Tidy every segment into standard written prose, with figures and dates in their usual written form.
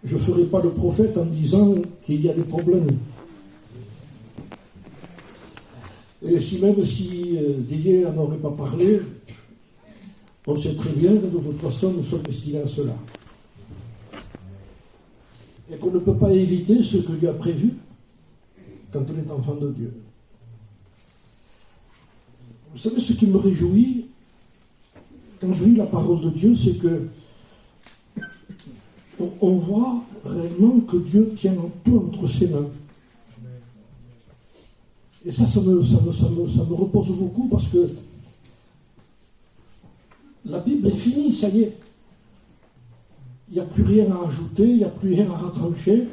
je ne ferai pas de prophète en disant qu'il y a des problèmes. Et même si Didier n'en aurait pas parlé, on sait très bien que de toute façon nous sommes destinés à cela. Et qu'on ne peut pas éviter ce que Dieu a prévu quand on est enfant de Dieu. Vous savez, ce qui me réjouit quand je lis la parole de Dieu, c'est que on voit réellement que Dieu tient tout entre ses mains. Et ça me repose beaucoup parce que la Bible est finie, ça y est. Il n'y a plus rien à ajouter, il n'y a plus rien à retrancher.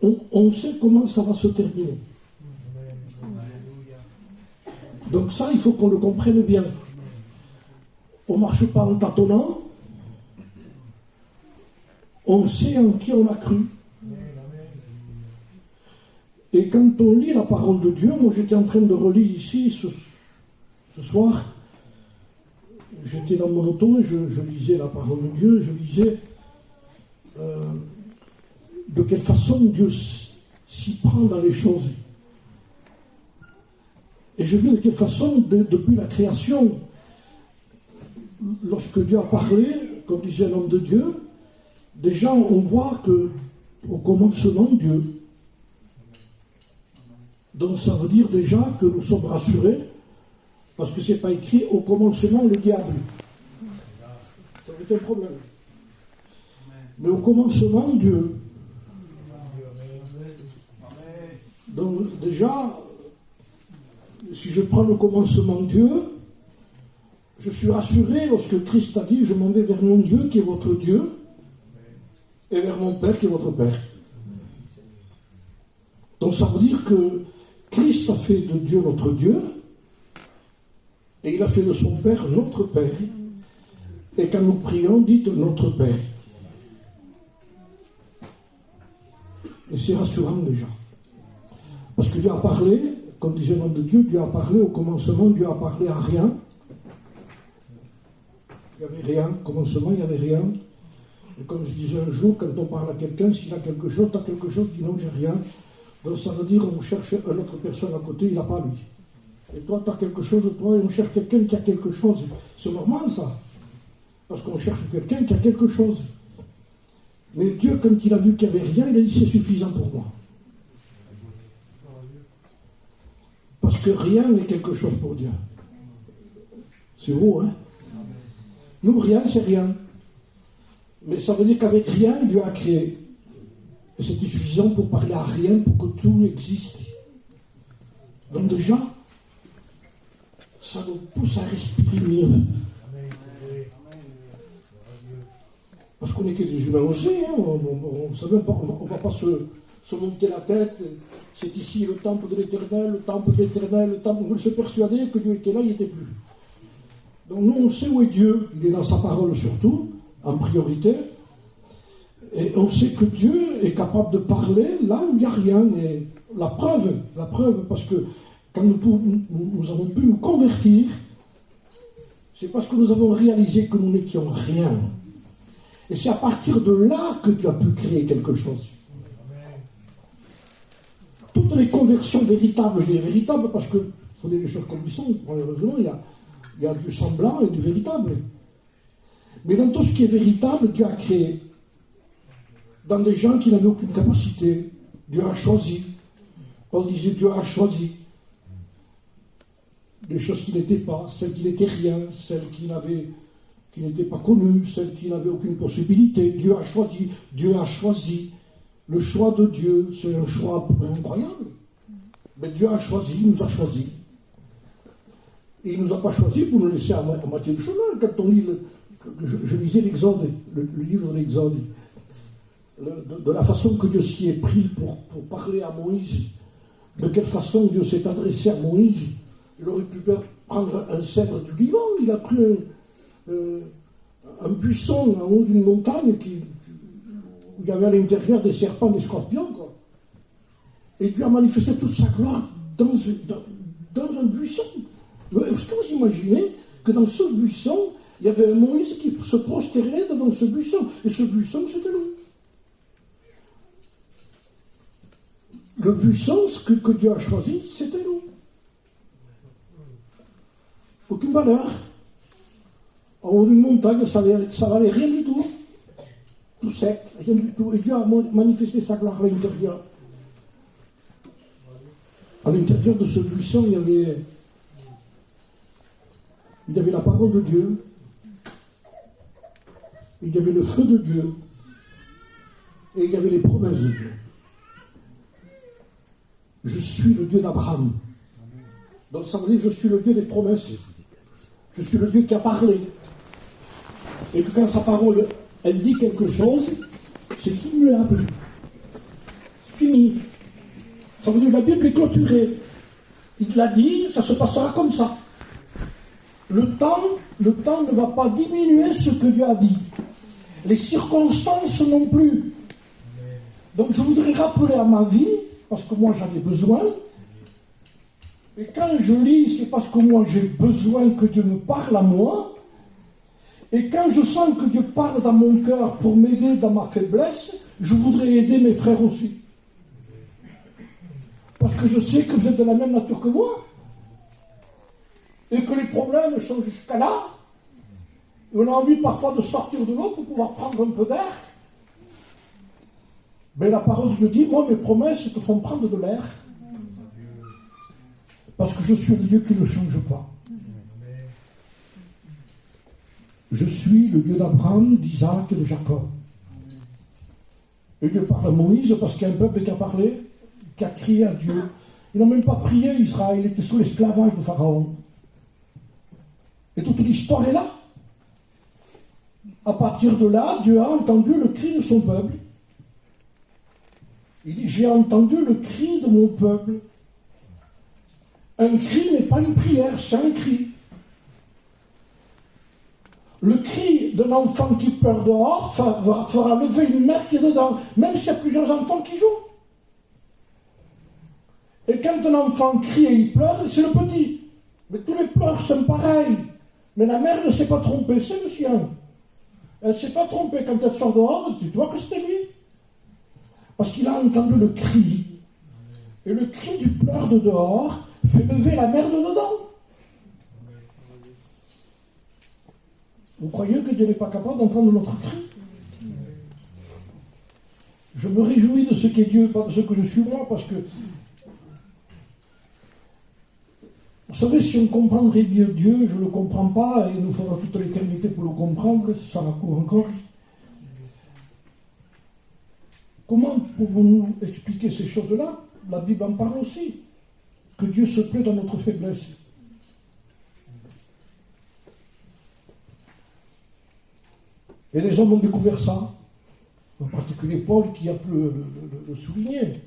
On sait comment ça va se terminer. Donc ça, il faut qu'on le comprenne bien. On ne marche pas en tâtonnant. On sait en qui on a cru. Et quand on lit la parole de Dieu, moi j'étais en train de relire ici ce soir, j'étais dans mon auto et je lisais la parole de Dieu, je lisais de quelle façon Dieu s'y prend dans les choses. Et je vis de quelle façon, depuis la création, lorsque Dieu a parlé, comme disait l'homme de Dieu, déjà on voit qu'au commencement Dieu. Donc ça veut dire déjà que nous sommes rassurés, parce que ce n'est pas écrit au commencement le diable. Ça va être un problème. Mais au commencement Dieu. Donc déjà, si je prends le commencement Dieu, je suis rassuré lorsque Christ a dit « Je m'en vais vers mon Dieu qui est votre Dieu et vers mon Père qui est votre Père ». Donc ça veut dire que Christ a fait de Dieu notre Dieu et il a fait de son Père notre Père. Et quand nous prions, dites notre Père. Et c'est rassurant déjà. Parce que Dieu a parlé, comme disait l'homme de Dieu, Dieu a parlé au commencement, Dieu a parlé à rien. Il n'y avait rien, au commencement, il n'y avait rien. Et comme je disais un jour, quand on parle à quelqu'un, s'il a quelque chose, tu as quelque chose, il dit non, j'ai rien. Donc ça veut dire qu'on cherche une autre personne à côté, il n'a pas lui. Et toi, tu as quelque chose, toi, et on cherche quelqu'un qui a quelque chose. C'est normal ça. Parce qu'on cherche quelqu'un qui a quelque chose. Mais Dieu, quand il a vu qu'il n'y avait rien, il a dit c'est suffisant pour moi. Parce que rien n'est quelque chose pour Dieu. C'est beau, hein? Nous, rien, c'est rien. Mais ça veut dire qu'avec rien, Dieu a créé. Et c'était suffisant pour parler à rien, pour que tout existe. Donc déjà, ça nous pousse à respirer mieux. Parce qu'on n'est que des humains aussi, hein. On ne va pas se monter la tête. C'est ici le temple de l'Éternel, le temple de l'Éternel, le temple. On veut se persuader que Dieu était là, il n'était plus. Donc nous, on sait où est Dieu. Il est dans sa parole surtout, en priorité. Et on sait que Dieu est capable de parler là où il n'y a rien. Et la preuve, parce que quand nous avons pu nous convertir, c'est parce que nous avons réalisé que nous n'étions rien. Et c'est à partir de là que Dieu a pu créer quelque chose. Toutes les conversions véritables, je dis véritables parce qu'il faut dire les choses comme elles sont. Malheureusement, il y a du semblant et du véritable. Mais dans tout ce qui est véritable, Dieu a créé. Dans des gens qui n'avaient aucune capacité, Dieu a choisi. Paul disait Dieu a choisi. Des choses qui n'étaient pas, celles qui n'étaient rien, celles qui n'étaient pas connues, celles qui n'avaient aucune possibilité. Dieu a choisi. Dieu a choisi. Le choix de Dieu, c'est un choix incroyable. Mais Dieu a choisi, il nous a choisi. Et il ne nous a pas choisi pour nous laisser à moitié de chemin. Quand on lit, je lisais l'Exode, le livre de l'Exode, de la façon que Dieu s'y est pris pour parler à Moïse, de quelle façon Dieu s'est adressé à Moïse. Il aurait pu prendre un cèdre du Liban, il a pris un buisson en haut d'une montagne où il y avait à l'intérieur des serpents, des scorpions, quoi. Et Dieu a manifesté toute sa gloire dans un buisson. Est-ce que vous imaginez que dans ce buisson, il y avait un Moïse qui se prosternait devant ce buisson. Et ce buisson, c'était nous. Le buisson, ce que Dieu a choisi, c'était nous. Aucune valeur. En haut d'une montagne, ça valait rien du tout. Tout sec, rien du tout. Et Dieu a manifesté sa gloire à l'intérieur. À l'intérieur de ce buisson, il y avait la parole de Dieu. Il y avait le feu de Dieu. Et il y avait les promesses de Dieu. Je suis le Dieu d'Abraham. Donc ça veut dire que je suis le Dieu des promesses. Je suis le Dieu qui a parlé. Et que quand sa parole, elle dit quelque chose, c'est immuable. C'est fini. Ça veut dire que la Bible est clôturée. Il l'a dit, ça se passera comme ça. Le temps ne va pas diminuer ce que Dieu a dit. Les circonstances non plus. Donc je voudrais rappeler à ma vie, parce que moi j'en ai besoin, et quand je lis, c'est parce que moi j'ai besoin que Dieu me parle à moi, et quand je sens que Dieu parle dans mon cœur pour m'aider dans ma faiblesse, je voudrais aider mes frères aussi. Parce que je sais que vous êtes de la même nature que moi, et que les problèmes sont jusqu'à là, et on a envie parfois de sortir de l'eau pour pouvoir prendre un peu d'air. Mais la parole de Dieu dit, moi mes promesses te font prendre de l'air. Parce que je suis le Dieu qui ne change pas. Je suis le Dieu d'Abraham, d'Isaac et de Jacob. Et Dieu parle à Moïse parce qu'il y a un peuple qui a parlé, qui a crié à Dieu. Il n'a même pas prié Israël, il était sous l'esclavage de Pharaon. Et toute l'histoire est là. À partir de là, Dieu a entendu le cri de son peuple. Il dit, j'ai entendu le cri de mon peuple. Un cri n'est pas une prière, c'est un cri. Le cri d'un enfant qui pleure dehors fera lever une mère qui est dedans, même s'il y a plusieurs enfants qui jouent. Et quand un enfant crie et il pleure, c'est le petit. Mais tous les pleurs sont pareils. Mais la mère ne s'est pas trompée, c'est le sien. Elle ne s'est pas trompée quand elle sort dehors, elle dit, tu vois que c'était lui. Parce qu'il a entendu le cri. Et le cri du pleur de dehors fait lever la mère de dedans. Vous croyez que Dieu n'est pas capable d'entendre notre cri? Je me réjouis de ce qu'est Dieu, pas de ce que je suis moi, parce que vous savez, si on comprendrait bien Dieu, je ne le comprends pas, et il nous faudra toute l'éternité pour le comprendre, ça court encore. Comment pouvons-nous expliquer ces choses-là? La Bible en parle aussi. Que Dieu se plaît dans notre faiblesse. Et les hommes ont découvert ça. En particulier Paul qui a pu le souligner.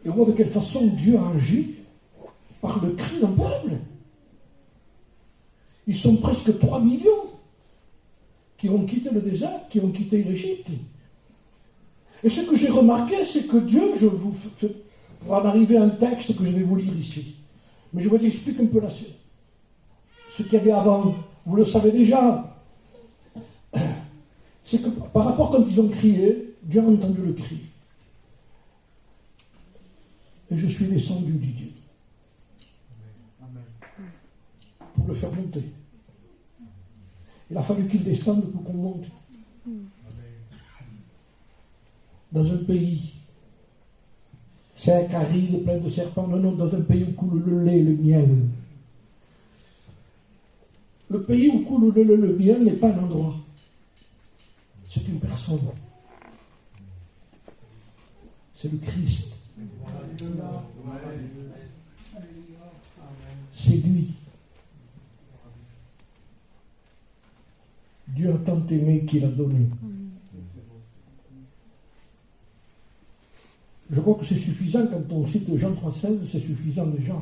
Et on voit de quelle façon Dieu a agi par le cri d'un peuple. Ils sont presque 3 millions qui ont quitté le désert, qui ont quitté l'Égypte. Et ce que j'ai remarqué, c'est que Dieu, pour en arriver à un texte que je vais vous lire ici, mais je vous explique un peu là, ce qu'il y avait avant, vous le savez déjà, c'est que par rapport quand ils ont crié, Dieu a entendu le cri. Et je suis descendu, dit Dieu, pour le faire monter. Il a fallu qu'il descende pour qu'on monte. Dans un pays sec, aride, plein de serpents, non, dans un pays où coule le lait et le miel. Le pays où coule le lait et le miel n'est pas un endroit. C'est une personne. C'est le Christ. C'est lui. Dieu a tant aimé qu'il a donné. Je crois que c'est suffisant quand on cite Jean 3,16, c'est suffisant déjà.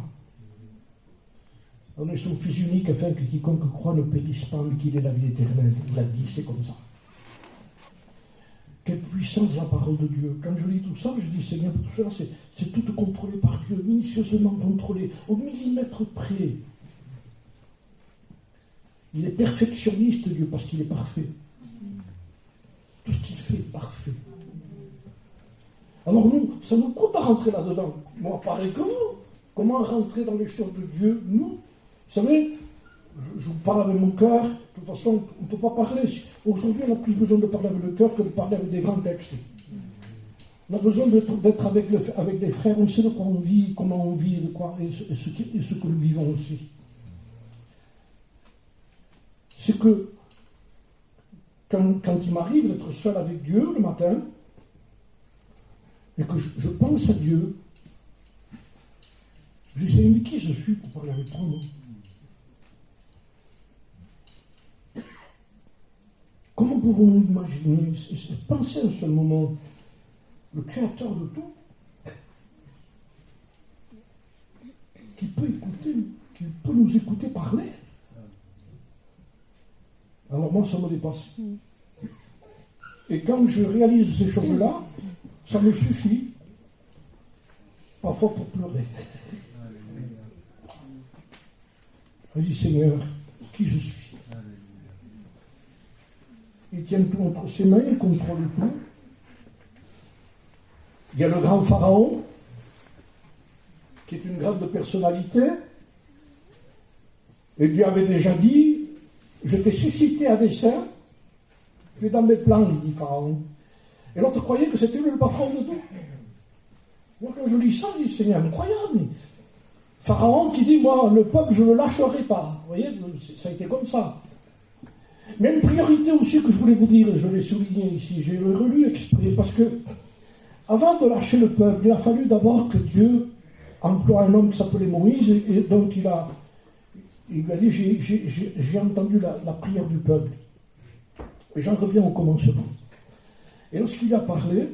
On est son Fils unique afin que quiconque croit ne périsse pas, mais qu'il ait la vie éternelle. Il l'a dit, c'est comme ça. Quelle puissance la parole de Dieu. Quand je lis tout ça, je dis Seigneur, tout cela, c'est tout contrôlé par Dieu, minutieusement contrôlé, au millimètre près. Il est perfectionniste, Dieu, parce qu'il est parfait. Tout ce qu'il fait est parfait. Alors nous, ça nous coûte à rentrer là-dedans. Moi, pareil que vous. Comment rentrer dans les choses de Dieu, nous? Vous savez, je vous parle avec mon cœur. De toute façon, on ne peut pas parler. Aujourd'hui, on a plus besoin de parler avec le cœur que de parler avec des grands textes. On a besoin d'être avec des frères. On sait de quoi on vit, comment on vit, et ce que nous vivons aussi. C'est que quand il m'arrive d'être seul avec Dieu le matin, et que je pense à Dieu, je sais mais qui je suis pour parler avec toi, non? Comment pouvons-nous imaginer, penser un seul moment, le Créateur de tout, qui peut écouter, qui peut nous écouter parler? Alors moi, ça me dépasse. Et quand je réalise ces choses-là, ça me suffit, parfois pour pleurer. Je dis, Seigneur, qui je suis? Il tient tout entre ses mains, il contrôle tout. Il y a le grand Pharaon, qui est une grande personnalité, et Dieu avait déjà dit, je t'ai suscité à dessein, tu es dans mes plans, dit Pharaon. Et l'autre croyait que c'était lui le patron de tout. Moi, quand je lis ça, je dis, Seigneur, incroyable. Pharaon qui dit, moi, le peuple, je ne le lâcherai pas. Vous voyez, ça a été comme ça. Mais une priorité aussi que je voulais vous dire, je l'ai souligné ici, j'ai relu exprès, parce que avant de lâcher le peuple, il a fallu d'abord que Dieu emploie un homme qui s'appelait Moïse, et donc il lui a dit, j'ai entendu la prière du peuple. Et j'en reviens au commencement. Et lorsqu'il a parlé,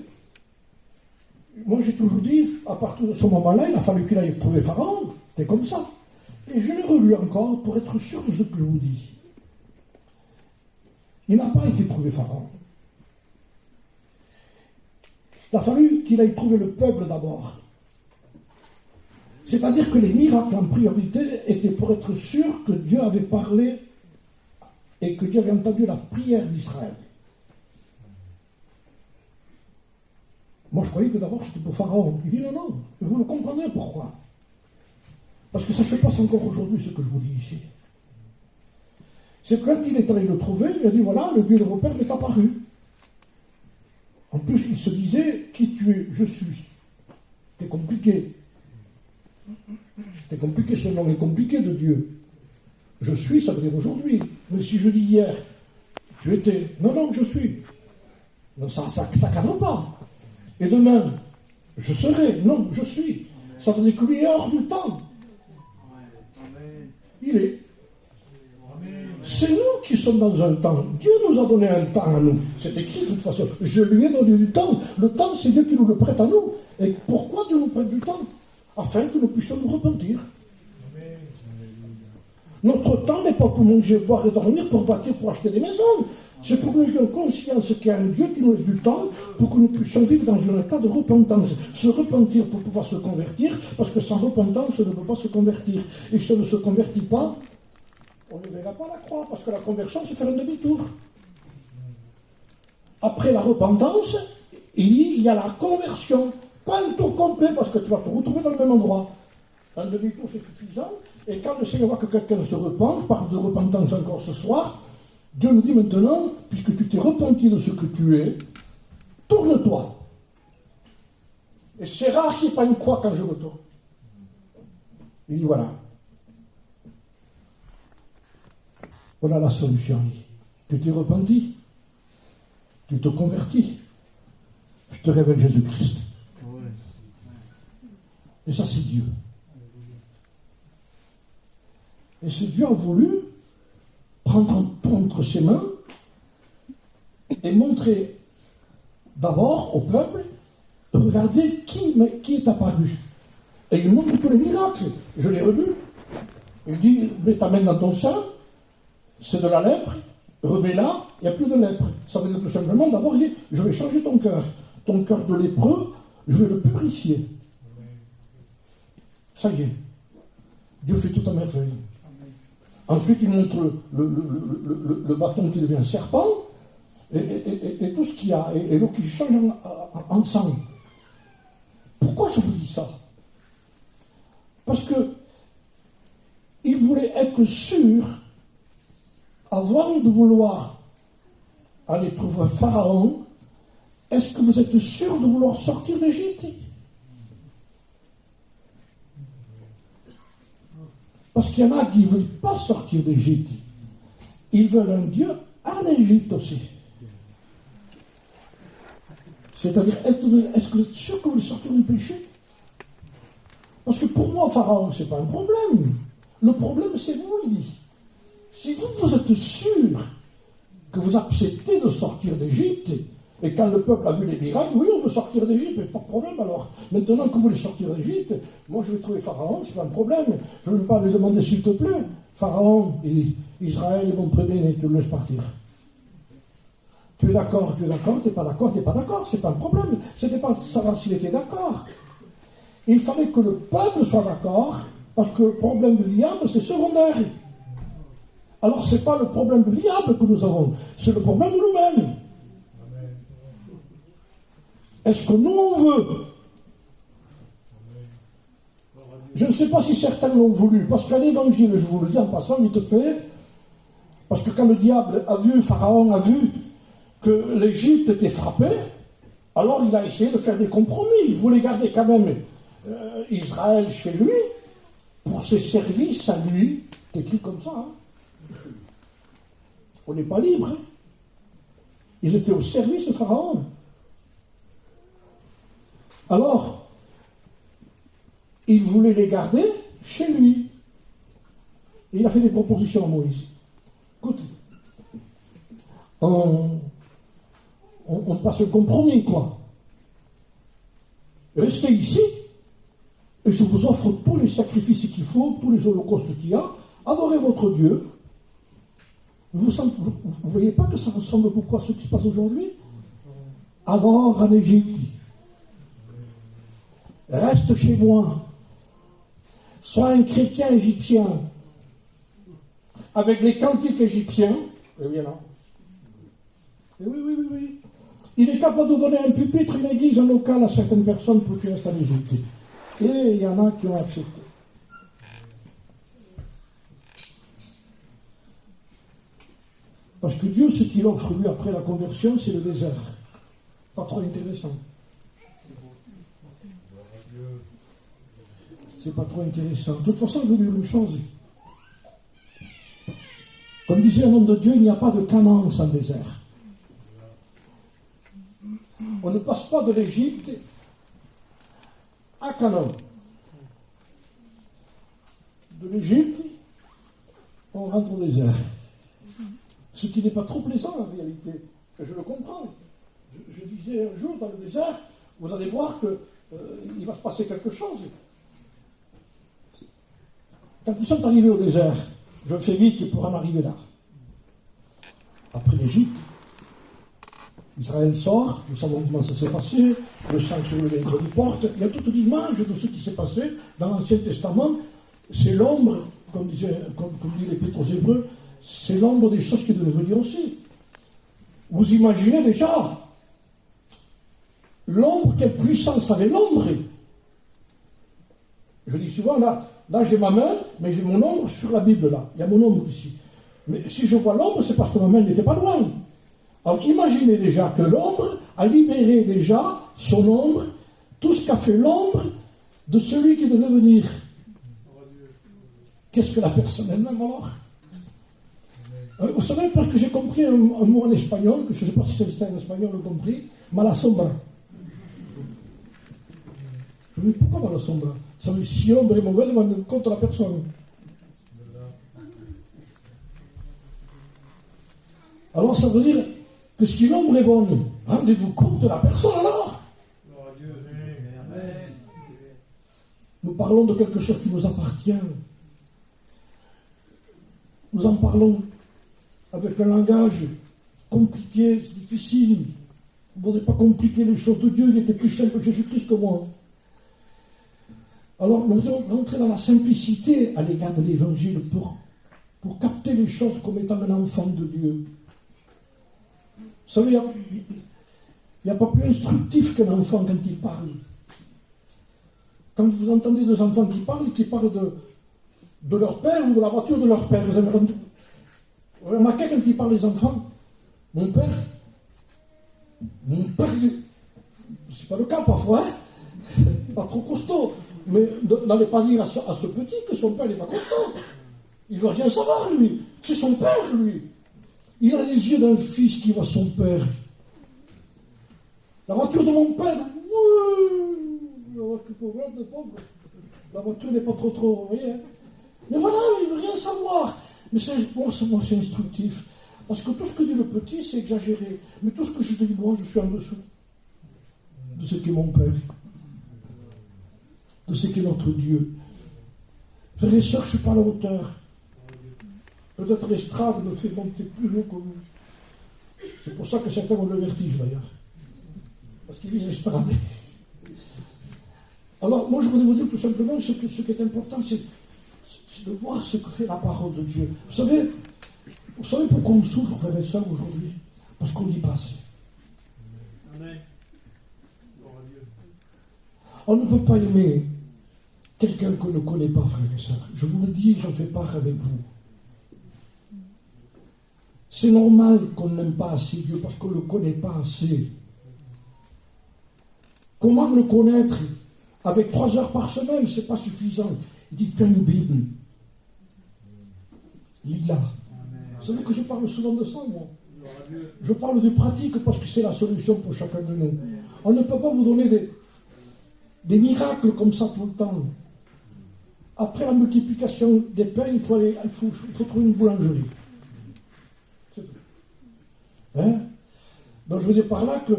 moi j'ai toujours dit, à partir de ce moment-là, il a fallu qu'il aille trouver Pharaon. C'était comme ça. Et je l'ai relu encore pour être sûr de ce que je vous dis. Il n'a pas été trouvé Pharaon. Il a fallu qu'il aille trouver le peuple d'abord. C'est-à-dire que les miracles en priorité étaient pour être sûr que Dieu avait parlé et que Dieu avait entendu la prière d'Israël. Moi, je croyais que d'abord c'était pour Pharaon. Il dit non, et vous le comprenez pourquoi. Parce que ça se passe encore aujourd'hui, ce que je vous dis ici. C'est que quand il est allé le trouver, il a dit voilà, le Dieu de vos pères m'est apparu. En plus, il se disait qui tu es, je suis. C'était compliqué. C'était compliqué, ce nom est compliqué de Dieu. Je suis, ça veut dire aujourd'hui. Mais si je dis hier, tu étais. Non, je suis. Non, ça cadre pas. Et demain, je serai. Non, je suis. Ça veut dire que lui est hors du temps. Il est. C'est nous qui sommes dans un temps. Dieu nous a donné un temps à nous. C'est écrit de toute façon. Je lui ai donné du temps. Le temps, c'est Dieu qui nous le prête à nous. Et pourquoi Dieu nous prête du temps? Afin que nous puissions nous repentir. Notre temps n'est pas pour manger, boire et dormir, pour bâtir, pour acheter des maisons. C'est pour que nous ayons conscience qu'il y a un Dieu qui nous laisse du temps pour que nous puissions vivre dans un état de repentance. Se repentir pour pouvoir se convertir, parce que sans repentance, on ne peut pas se convertir. Et si on ne se convertit pas, on ne verra pas la croix, parce que la conversion, c'est faire un demi-tour. Après la repentance, il y a la conversion. Pas un tour complet, parce que tu vas te retrouver dans le même endroit. Un demi-tour, c'est suffisant. Et quand le Seigneur voit que quelqu'un se repent, je parle de repentance encore ce soir, Dieu nous dit maintenant, puisque tu t'es repenti de ce que tu es, tourne-toi. Et c'est rare qu'il n'y ait pas une croix quand je me tourne. Il dit voilà. Voilà la solution. Tu t'es repenti. Tu te convertis. Je te révèle Jésus-Christ. Et ça, c'est Dieu. Et ce Dieu a voulu prendre tout entre ses mains et montrer d'abord au peuple, regardez qui est apparu. Et il montre tous les miracles. Je l'ai relu. Il dit, mets ta main dans ton sein, c'est de la lèpre, remets-la, il n'y a plus de lèpre. Ça veut dire tout simplement, d'abord, il dit, je vais changer ton cœur. Ton cœur de lépreux, je vais le purifier. Ça y est. Dieu fait tout à merveille. Ensuite, il montre le bâton qui devient serpent, et tout ce qu'il y a, et l'eau qui change en sang. Pourquoi je vous dis ça? Parce que il voulait être sûr, avant de vouloir aller trouver Pharaon, est-ce que vous êtes sûr de vouloir sortir d'Égypte? Parce qu'il y en a qui ne veulent pas sortir d'Égypte. Ils veulent un Dieu en Égypte aussi. C'est-à-dire, est-ce que vous êtes sûr que vous voulez sortir du péché? Parce que pour moi, Pharaon, ce n'est pas un problème. Le problème, c'est vous, il dit. Si vous êtes sûr que vous acceptez de sortir d'Égypte, et quand le peuple a vu les miracles, oui, on veut sortir d'Égypte, pas de problème alors. Maintenant que vous voulez sortir d'Égypte, moi je vais trouver Pharaon, c'est pas un problème. Je ne vais pas lui demander s'il te plaît. Pharaon, il dit, Israël est mon premier-né, tu le laisses partir. Tu es d'accord, tu n'es pas d'accord, c'est pas un problème. C'était pas savoir s'il était d'accord. Il fallait que le peuple soit d'accord, parce que le problème du diable, c'est secondaire. Alors c'est pas le problème du diable que nous avons, c'est le problème de nous-mêmes. Est-ce que nous on veut? Je ne sais pas si certains l'ont voulu, parce qu'un évangile, je vous le dis en passant, vite fait, parce que quand le diable a vu, Pharaon a vu que l'Égypte était frappée, alors il a essayé de faire des compromis. Il voulait garder quand même Israël chez lui, pour ses services à lui. C'est écrit comme ça. Hein. On n'est pas libre. Hein. Ils étaient au service de Pharaon. Alors, il voulait les garder chez lui. Et il a fait des propositions à Moïse. Écoute, on passe un compromis, quoi. Restez ici, et je vous offre tous les sacrifices qu'il faut, tous les holocaustes qu'il y a. Adorez votre Dieu. Vous ne voyez pas que ça ressemble beaucoup à ce qui se passe aujourd'hui? Adore en Égypte. Reste chez moi. Sois un chrétien égyptien. Avec les cantiques égyptiens. Et bien là. Et oui. Il est capable de donner un pupitre, une église, un local à certaines personnes pour qu'ils restent en Égypte. Et il y en a qui ont accepté. Parce que Dieu, ce qu'il offre lui après la conversion, c'est le désert. Pas trop intéressant. C'est pas trop intéressant. De toute façon, je vais vous dire une chose. Comme disait un homme de Dieu, il n'y a pas de Canaan sans désert. On ne passe pas de l'Égypte à Canaan. De l'Égypte, on rentre au désert. Ce qui n'est pas trop plaisant en réalité. Je le comprends. Je disais un jour dans le désert, vous allez voir qu'il va se passer quelque chose. Quand nous sommes arrivés au désert, je fais vite pour en arriver là. Après l'Égypte, Israël sort, nous savons comment ça s'est passé, le sang sur le linteau des portes, il y a toute l'image de ce qui s'est passé dans l'Ancien Testament. C'est l'ombre, comme dit l'Épître aux Hébreux, c'est l'ombre des choses qui devaient venir aussi. Vous imaginez déjà l'ombre, quelle puissance avait l'ombre. Je dis souvent, là j'ai ma main, mais j'ai mon ombre sur la Bible, là. Il y a mon ombre ici. Mais si je vois l'ombre, c'est parce que ma main n'était pas loin. Alors imaginez déjà que l'ombre a libéré déjà son ombre, tout ce qu'a fait l'ombre de celui qui devait venir. Qu'est-ce que la personne elle-même alors? Vous savez, parce que j'ai compris un mot en espagnol, que je ne sais pas si c'est en espagnol ou compris, mala sombra. Je me dis, pourquoi mala sombra? Ça veut dire, si l'ombre est mauvaise, on va contre la personne. Alors ça veut dire que si l'ombre est bonne, rendez-vous compte de la personne alors. Nous parlons de quelque chose qui nous appartient. Nous en parlons avec un langage compliqué, difficile. Vous ne voudrez pas compliquer les choses de Dieu, il était plus simple que Jésus-Christ que moi. Alors nous devons rentrer dans la simplicité à l'égard de l'Évangile pour pour capter les choses comme étant un enfant de Dieu. Vous savez, il n'y a pas plus instructif qu'un enfant quand il parle. Quand vous entendez deux enfants qui parlent de leur père ou de la voiture de leur père, vous avez remarqué quand ils parlent les enfants, mon père, c'est pas le cas parfois, hein, pas trop costaud, mais n'allez pas dire à ce petit que son père n'est pas costaud. Il ne veut rien savoir, lui. C'est son père, lui. Il a les yeux d'un fils qui voit son père. La voiture de mon père, la voiture n'est pas trop, vous voyez. Mais voilà, il ne veut rien savoir. Mais moi, c'est instructif. Parce que tout ce que dit le petit, c'est exagéré. Mais tout ce que je dis moi, je suis en dessous de ce qu'est mon Père, de ce qu'est notre Dieu. Frères et sœurs, je ne suis pas à la hauteur. Peut-être l'estrade me fait monter plus haut que vous. C'est pour ça que certains ont le vertige d'ailleurs. Parce qu'ils visent l'estrade. Alors, moi, je voudrais vous dire tout simplement ce qui est important, c'est de voir ce que fait la parole de Dieu. Vous savez pourquoi on souffre, frères et sœurs, aujourd'hui? Parce qu'on dit pas assez. Amen. On ne peut pas aimer quelqu'un qu'on ne connaît pas, frères et sœurs. Je vous le dis, j'en fais part avec vous. C'est normal qu'on n'aime pas assez Dieu parce qu'on ne le connaît pas assez. Comment le connaître? Avec 3 heures par semaine, ce n'est pas suffisant. Il dit, tu as une Bible. Lis-la. Vous savez que je parle souvent de ça, moi. Je parle de pratique parce que c'est la solution pour chacun de nous. On ne peut pas vous donner des miracles comme ça tout le temps. Après la multiplication des pains, il faut trouver une boulangerie. C'est tout. Hein? Donc je veux dire par là que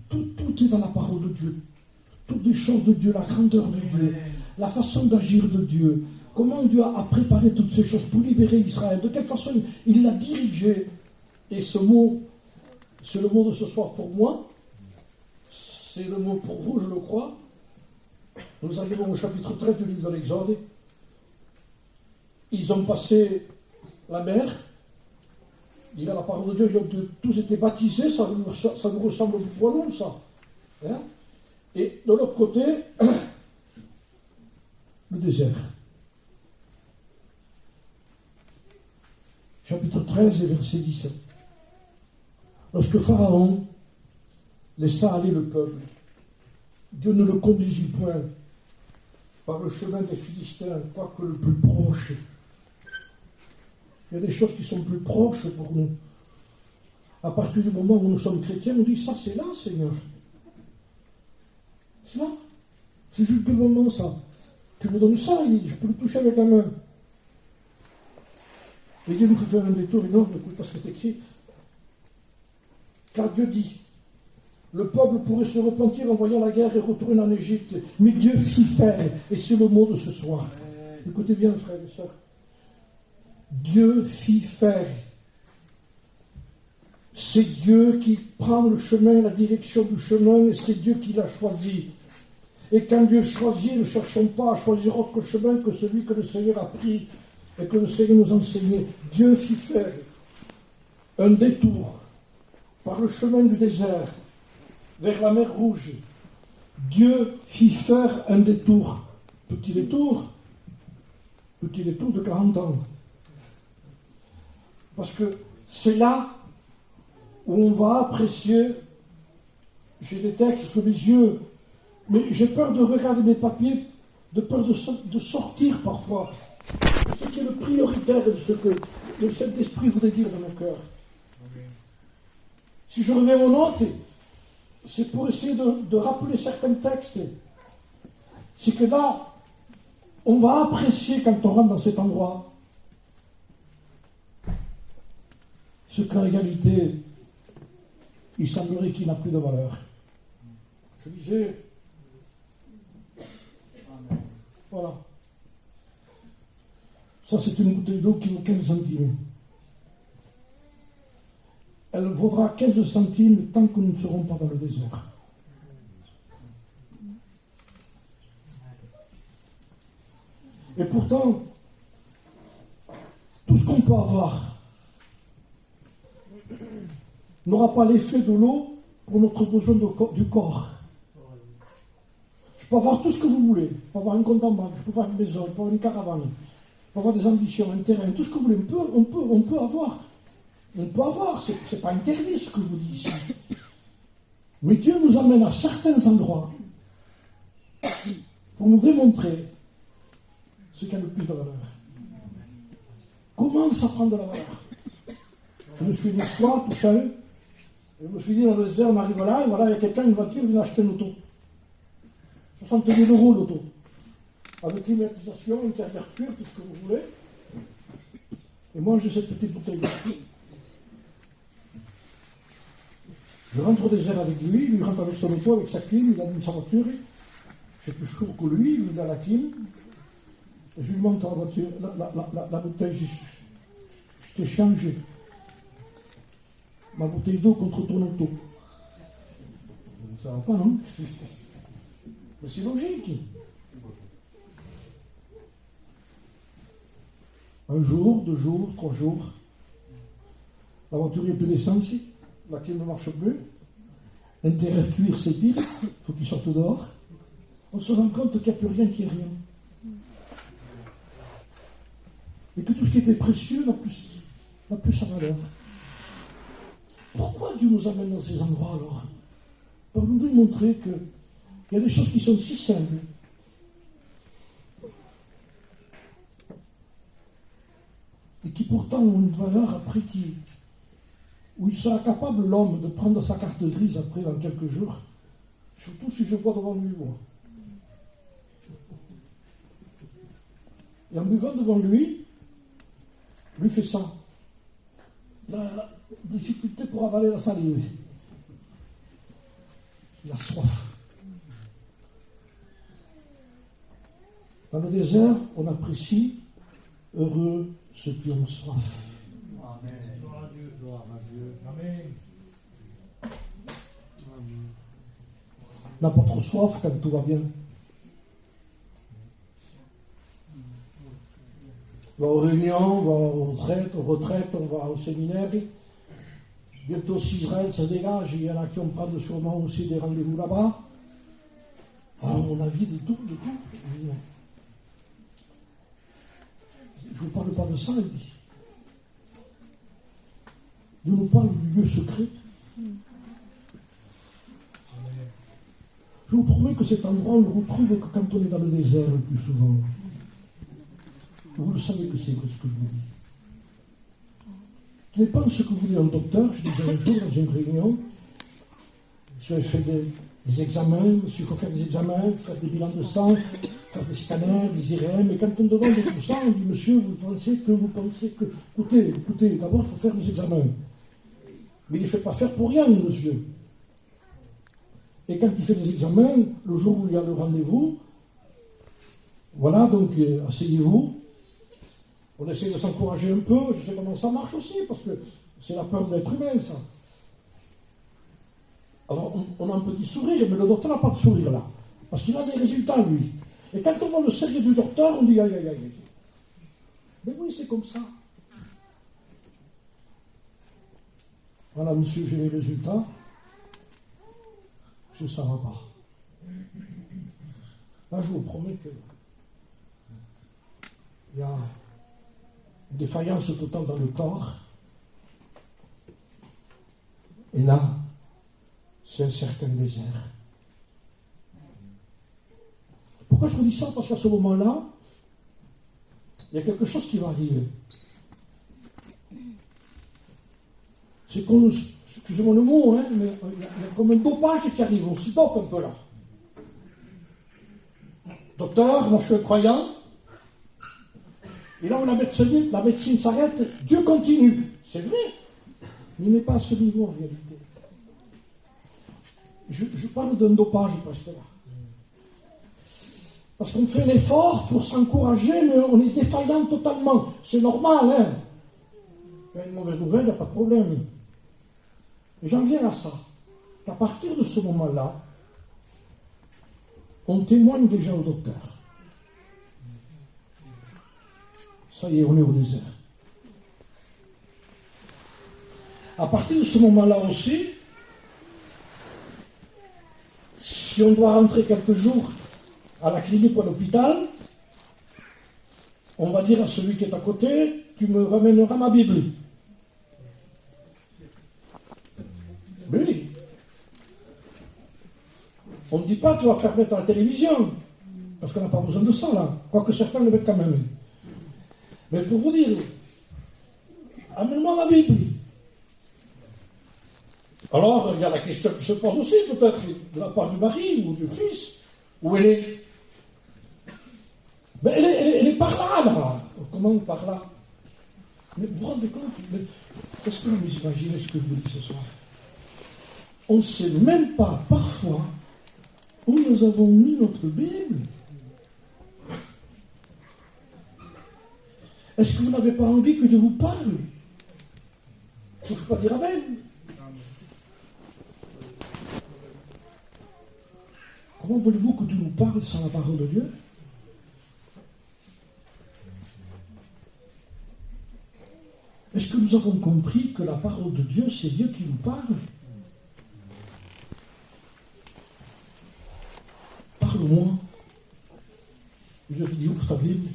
tout est dans la parole de Dieu. Toutes les choses de Dieu, la grandeur de Dieu, la façon d'agir de Dieu, comment Dieu a préparé toutes ces choses pour libérer Israël, de quelle façon il l'a dirigé. Et ce mot, c'est le mot de ce soir pour moi, c'est le mot pour vous, je le crois. Nous arrivons au chapitre 13 du livre de l'Exode. Ils ont passé la mer. Il y a la parole de Dieu, ils ont tous été baptisés, ça nous ressemble beaucoup à nous, ça. Hein? Et de l'autre côté, le désert. Chapitre 13 et verset 17. Lorsque Pharaon laissa aller le peuple, Dieu ne le conduisit point par le chemin des Philistins, quoique le plus proche. Il y a des choses qui sont plus proches pour nous. À partir du moment où nous sommes chrétiens, on dit, ça c'est là, Seigneur. C'est là. C'est juste le moment, ça. Tu me donnes ça, je peux le toucher avec la main. Et Dieu nous fait faire un détour énorme, écoute parce que c'est écrit. Car Dieu dit, le peuple pourrait se repentir en voyant la guerre et retourner en Égypte. Mais Dieu fit faire, et c'est le mot de ce soir. Écoutez bien, frères et sœurs. Dieu fit faire. C'est Dieu qui prend le chemin, la direction du chemin, et c'est Dieu qui l'a choisi. Et quand Dieu choisit, ne cherchons pas à choisir autre chemin que celui que le Seigneur a pris et que le Seigneur nous a enseigné. Dieu fit faire un détour par le chemin du désert vers la mer Rouge. Dieu fit faire un détour. Petit détour de 40 ans. Parce que c'est là où on va apprécier, j'ai des textes sous les yeux, mais j'ai peur de regarder mes papiers, de peur de sortir parfois. Ce qui est le prioritaire de ce que le Saint-Esprit voudrait dire dans mon cœur. Si je reviens aux notes, c'est pour essayer de rappeler certains textes. C'est que là, on va apprécier quand on rentre dans cet endroit ce qu'en réalité, il semblerait qu'il n'a plus de valeur. Je disais, voilà. Ça, c'est une bouteille d'eau qui vaut 15 centimes. Elle vaudra 15 centimes tant que nous ne serons pas dans le désert. Et pourtant, tout tout ce qu'on peut avoir n'aura pas l'effet de l'eau pour notre besoin du corps. Je peux avoir tout ce que vous voulez. Je peux avoir un compte en banque, je peux avoir une maison, je peux avoir une caravane, je peux avoir des ambitions, un terrain, tout ce que vous voulez. On peut avoir. On peut avoir. C'est pas interdit ce que je vous dis ici. Mais Dieu nous amène à certains endroits pour nous démontrer ce qui a le plus de valeur. Comment ça prend de la valeur? Je me suis une fois tout seul, et je me suis dit dans le désert, on arrive là, et voilà, il y a quelqu'un, une voiture, il vient acheter une auto. 60 000 € l'auto. Avec climatisation, intérieur pur, tout ce que vous voulez. Et moi, j'ai cette petite bouteille d'eau. Je rentre au désert avec lui, lui rentre avec son auto, avec sa clim, il allume sa voiture. J'ai plus chaud que lui, il a la clim. Et je lui montre la voiture, la bouteille, je t'ai changé. Ma bouteille d'eau contre ton auto. Ça va pas, non? Mais c'est logique. Un jour, 2 jours, 3 jours, la voiture n'est plus d'essence, la clim ne marche plus, l'intérieur cuir c'est pire, il faut qu'il sorte dehors. On se rend compte qu'il n'y a plus rien qui est rien. Et que tout ce qui était précieux n'a plus sa valeur. Pourquoi Dieu nous amène dans ces endroits alors? Pour nous démontrer qu'il y a des choses qui sont si simples. Et qui pourtant ont une valeur après où il sera capable, l'homme, de prendre sa carte grise après dans quelques jours. Surtout si je bois devant lui, moi. Et en buvant devant lui fait ça. La difficulté pour avaler la salive. Il a soif. Dans le désert, on apprécie, heureux ceux qui ont soif. Amen. Gloire à Dieu. Gloire à Dieu. Amen. On n'a pas trop soif quand tout va bien. On va aux réunions, on va aux retraites, on va au séminaire. Bientôt, si Israël se dégage, il y en a qui ont prendre sûrement aussi des rendez-vous là-bas. Alors, on a envie de tout. Je ne vous parle pas de ça, il dit. Dieu nous parle du lieu secret. Je vous promets que cet endroit, on ne le retrouve que quand on est dans le désert le plus souvent. Vous le savez que c'est ce que je vous dis. Ce n'est pas ce que vous dites un docteur. Je disais un jour dans une réunion, monsieur fait des examens, monsieur, il faut faire des examens, faire des bilans de sang, faire des scanners, des IRM, et quand on demande tout ça, on dit, monsieur, vous pensez que... Écoutez, d'abord, il faut faire des examens. Mais il ne fait pas faire pour rien, monsieur. Et quand il fait des examens, le jour où il y a le rendez-vous, voilà, donc, asseyez-vous. On essaie de s'encourager un peu, je sais comment ça marche aussi, parce que c'est la peur d'être humain, ça. Alors, on a un petit sourire, mais le docteur n'a pas de sourire, là. Parce qu'il a des résultats, lui. Et quand on voit le sérieux du docteur, on dit aïe, aïe, aïe. Mais oui, c'est comme ça. Voilà, monsieur, j'ai les résultats. Je ça va pas. Là, je vous promets que il y a une défaillance totale dans le corps. Et là, c'est un certain désert. Pourquoi je vous dis ça? Parce qu'à ce moment-là, il y a quelque chose qui va arriver. C'est qu'on, excusez-moi le mot, mais il y a comme un dopage qui arrive, on se dope un peu là. Docteur, moi je suis un croyant, et là où la médecine s'arrête, Dieu continue. C'est vrai, mais il n'est pas à ce niveau en réalité. Je parle d'un dopage presque là. Parce qu'on fait l'effort pour s'encourager, mais on est défaillant totalement. C'est normal, hein. Il y a une mauvaise nouvelle, il n'y a pas de problème. Et j'en viens à ça. Qu'à partir de ce moment-là, on témoigne déjà au docteur. Ça y est, on est au désert. À partir de ce moment-là aussi, si on doit rentrer quelques jours à la clinique ou à l'hôpital, on va dire à celui qui est à côté, tu me ramèneras ma Bible. Mais oui. On ne dit pas tu vas faire mettre à la télévision, parce qu'on n'a pas besoin de ça là, quoique certains le mettent quand même. Mais pour vous dire, amène-moi ma Bible. Alors, il y a la question qui se pose aussi, peut-être, de la part du mari ou du fils, où elle est. Mais elle est par là. Comment par là? Mais vous vous rendez compte? Est-ce que vous imaginez ce que je vous dis ce soir? On ne sait même pas, parfois, où nous avons mis notre Bible. Est-ce que vous n'avez pas envie que Dieu vous parle? Il ne faut pas dire Amen. Comment voulez-vous que Dieu nous parle sans la parole de Dieu? Est-ce que nous avons compris que la parole de Dieu, c'est Dieu qui nous parle? Parle-moi. Dieu dit, ouvre ta Bible.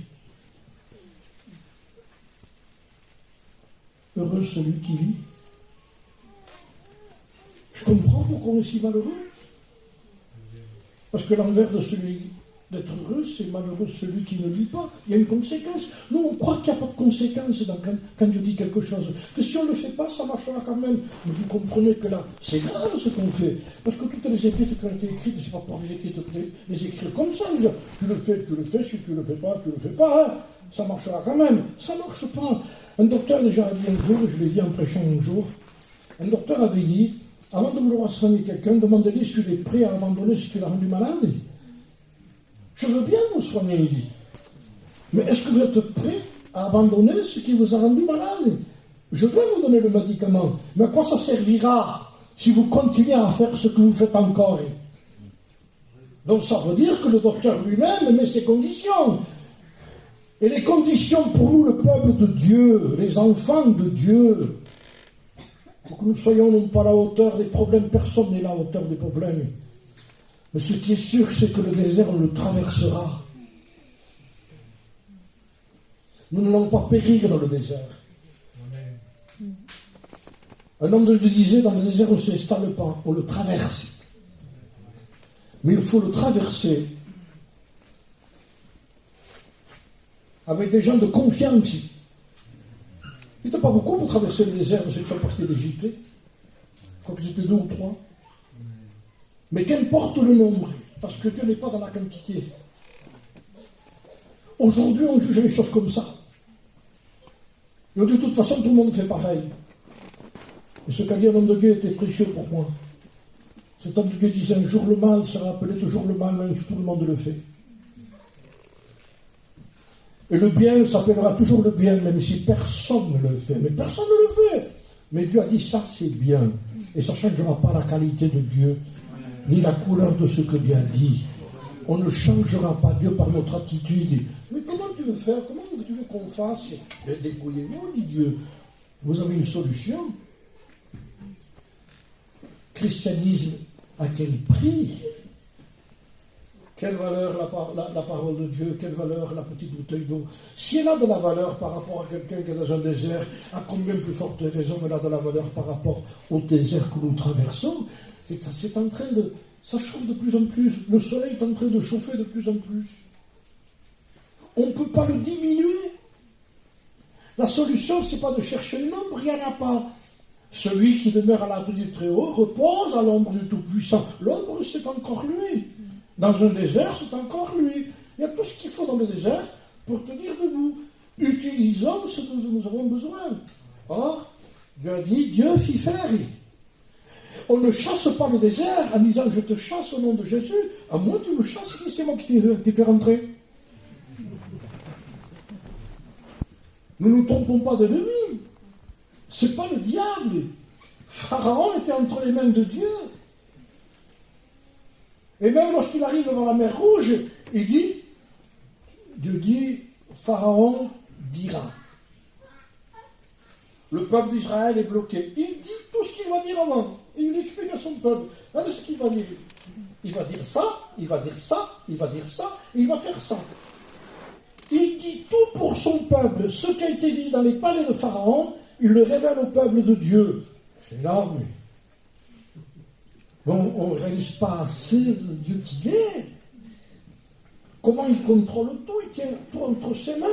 Heureux celui qui lit. Je comprends pourquoi on est si malheureux. Parce que l'envers de celui d'être heureux, c'est malheureux celui qui ne lit pas. Il y a une conséquence. Nous, on croit qu'il n'y a pas de conséquence quand Dieu dit quelque chose. Que si on ne le fait pas, ça marchera quand même. Mais vous comprenez que là, c'est grave ce qu'on fait. Parce que toutes les écrites qui ont été écrites, c'est pas pour les écrire comme ça. Tu le fais, si tu ne le fais pas, tu ne le fais pas. Hein. Ça marchera quand même. Ça ne marche pas. Un docteur déjà a dit un jour, je l'ai dit en prêchant un jour, un docteur avait dit, avant de vouloir soigner quelqu'un, demandez-lui s'il est prêt à abandonner ce qui l'a rendu malade. Je veux bien vous soigner, il dit. Mais est-ce que vous êtes prêt à abandonner ce qui vous a rendu malade? Je vais vous donner le médicament. Mais à quoi ça servira si vous continuez à faire ce que vous faites encore? Donc ça veut dire que le docteur lui-même met ses conditions. Et les conditions pour nous, le peuple de Dieu, les enfants de Dieu, pour que nous soyons non pas à la hauteur des problèmes, personne n'est à la hauteur des problèmes. Mais ce qui est sûr, c'est que le désert, on le traversera. Nous n'allons pas périr dans le désert. Un homme de Dieu disait, dans le désert, on ne s'installe pas, on le traverse. Mais il faut le traverser avec des gens de confiance. Il n'était pas beaucoup pour traverser le désert de ceux qui sont partis d'Égypte. Je crois que c'était 2 ou 3. Mais qu'importe le nombre, parce que Dieu n'est pas dans la quantité. Aujourd'hui, on juge les choses comme ça. Et de toute façon, tout le monde fait pareil. Et ce qu'a dit un homme de Dieu était précieux pour moi. Cet homme de Dieu disait, un jour le mal sera appelé toujours le mal, même si tout le monde le fait. Et le bien s'appellera toujours le bien, même si personne ne le fait. Mais personne ne le fait. Mais Dieu a dit, ça c'est bien. Et ça ne changera pas la qualité de Dieu, ni la couleur de ce que Dieu a dit. On ne changera pas Dieu par notre attitude. Mais comment tu veux faire? Comment tu veux qu'on fasse? Débrouillez-vous, dit Dieu. Vous avez une solution. Christianisme à quel prix? Quelle valeur la parole de Dieu? Quelle valeur la petite bouteille d'eau? Si elle a de la valeur par rapport à quelqu'un qui est dans un désert, à combien plus forte raison elle a de la valeur par rapport au désert que nous traversons? C'est en train de... Ça chauffe de plus en plus. Le soleil est en train de chauffer de plus en plus. On ne peut pas le diminuer. La solution, ce n'est pas de chercher le nombre, il n'y en a pas. Celui qui demeure à l'abri du Très-Haut repose à l'ombre du Tout-Puissant. L'ombre, c'est encore lui. Dans un désert, c'est encore lui. Il y a tout ce qu'il faut dans le désert pour tenir debout. Utilisons ce dont nous avons besoin. Or, Dieu a dit, Dieu fit faire. On ne chasse pas le désert en disant, je te chasse au nom de Jésus. À moins que tu me chasses, c'est moi qui t'ai fait rentrer. Ne nous trompons pas d'ennemi. C'est pas le diable. Pharaon était entre les mains de Dieu. Et même lorsqu'il arrive devant la mer Rouge, il dit, Dieu dit, Pharaon dira. Le peuple d'Israël est bloqué. Il dit tout ce qu'il va dire avant. Et il explique à son peuple. Regardez ce qu'il va dire. Il va dire ça, il va dire ça, il va dire ça, et il va faire ça. Il dit tout pour son peuple. Ce qui a été dit dans les palais de Pharaon, il le révèle au peuple de Dieu. C'est là, mais... Bon, on ne réalise pas assez le Dieu qu'il est. Comment il contrôle tout, il tient tout entre ses mains.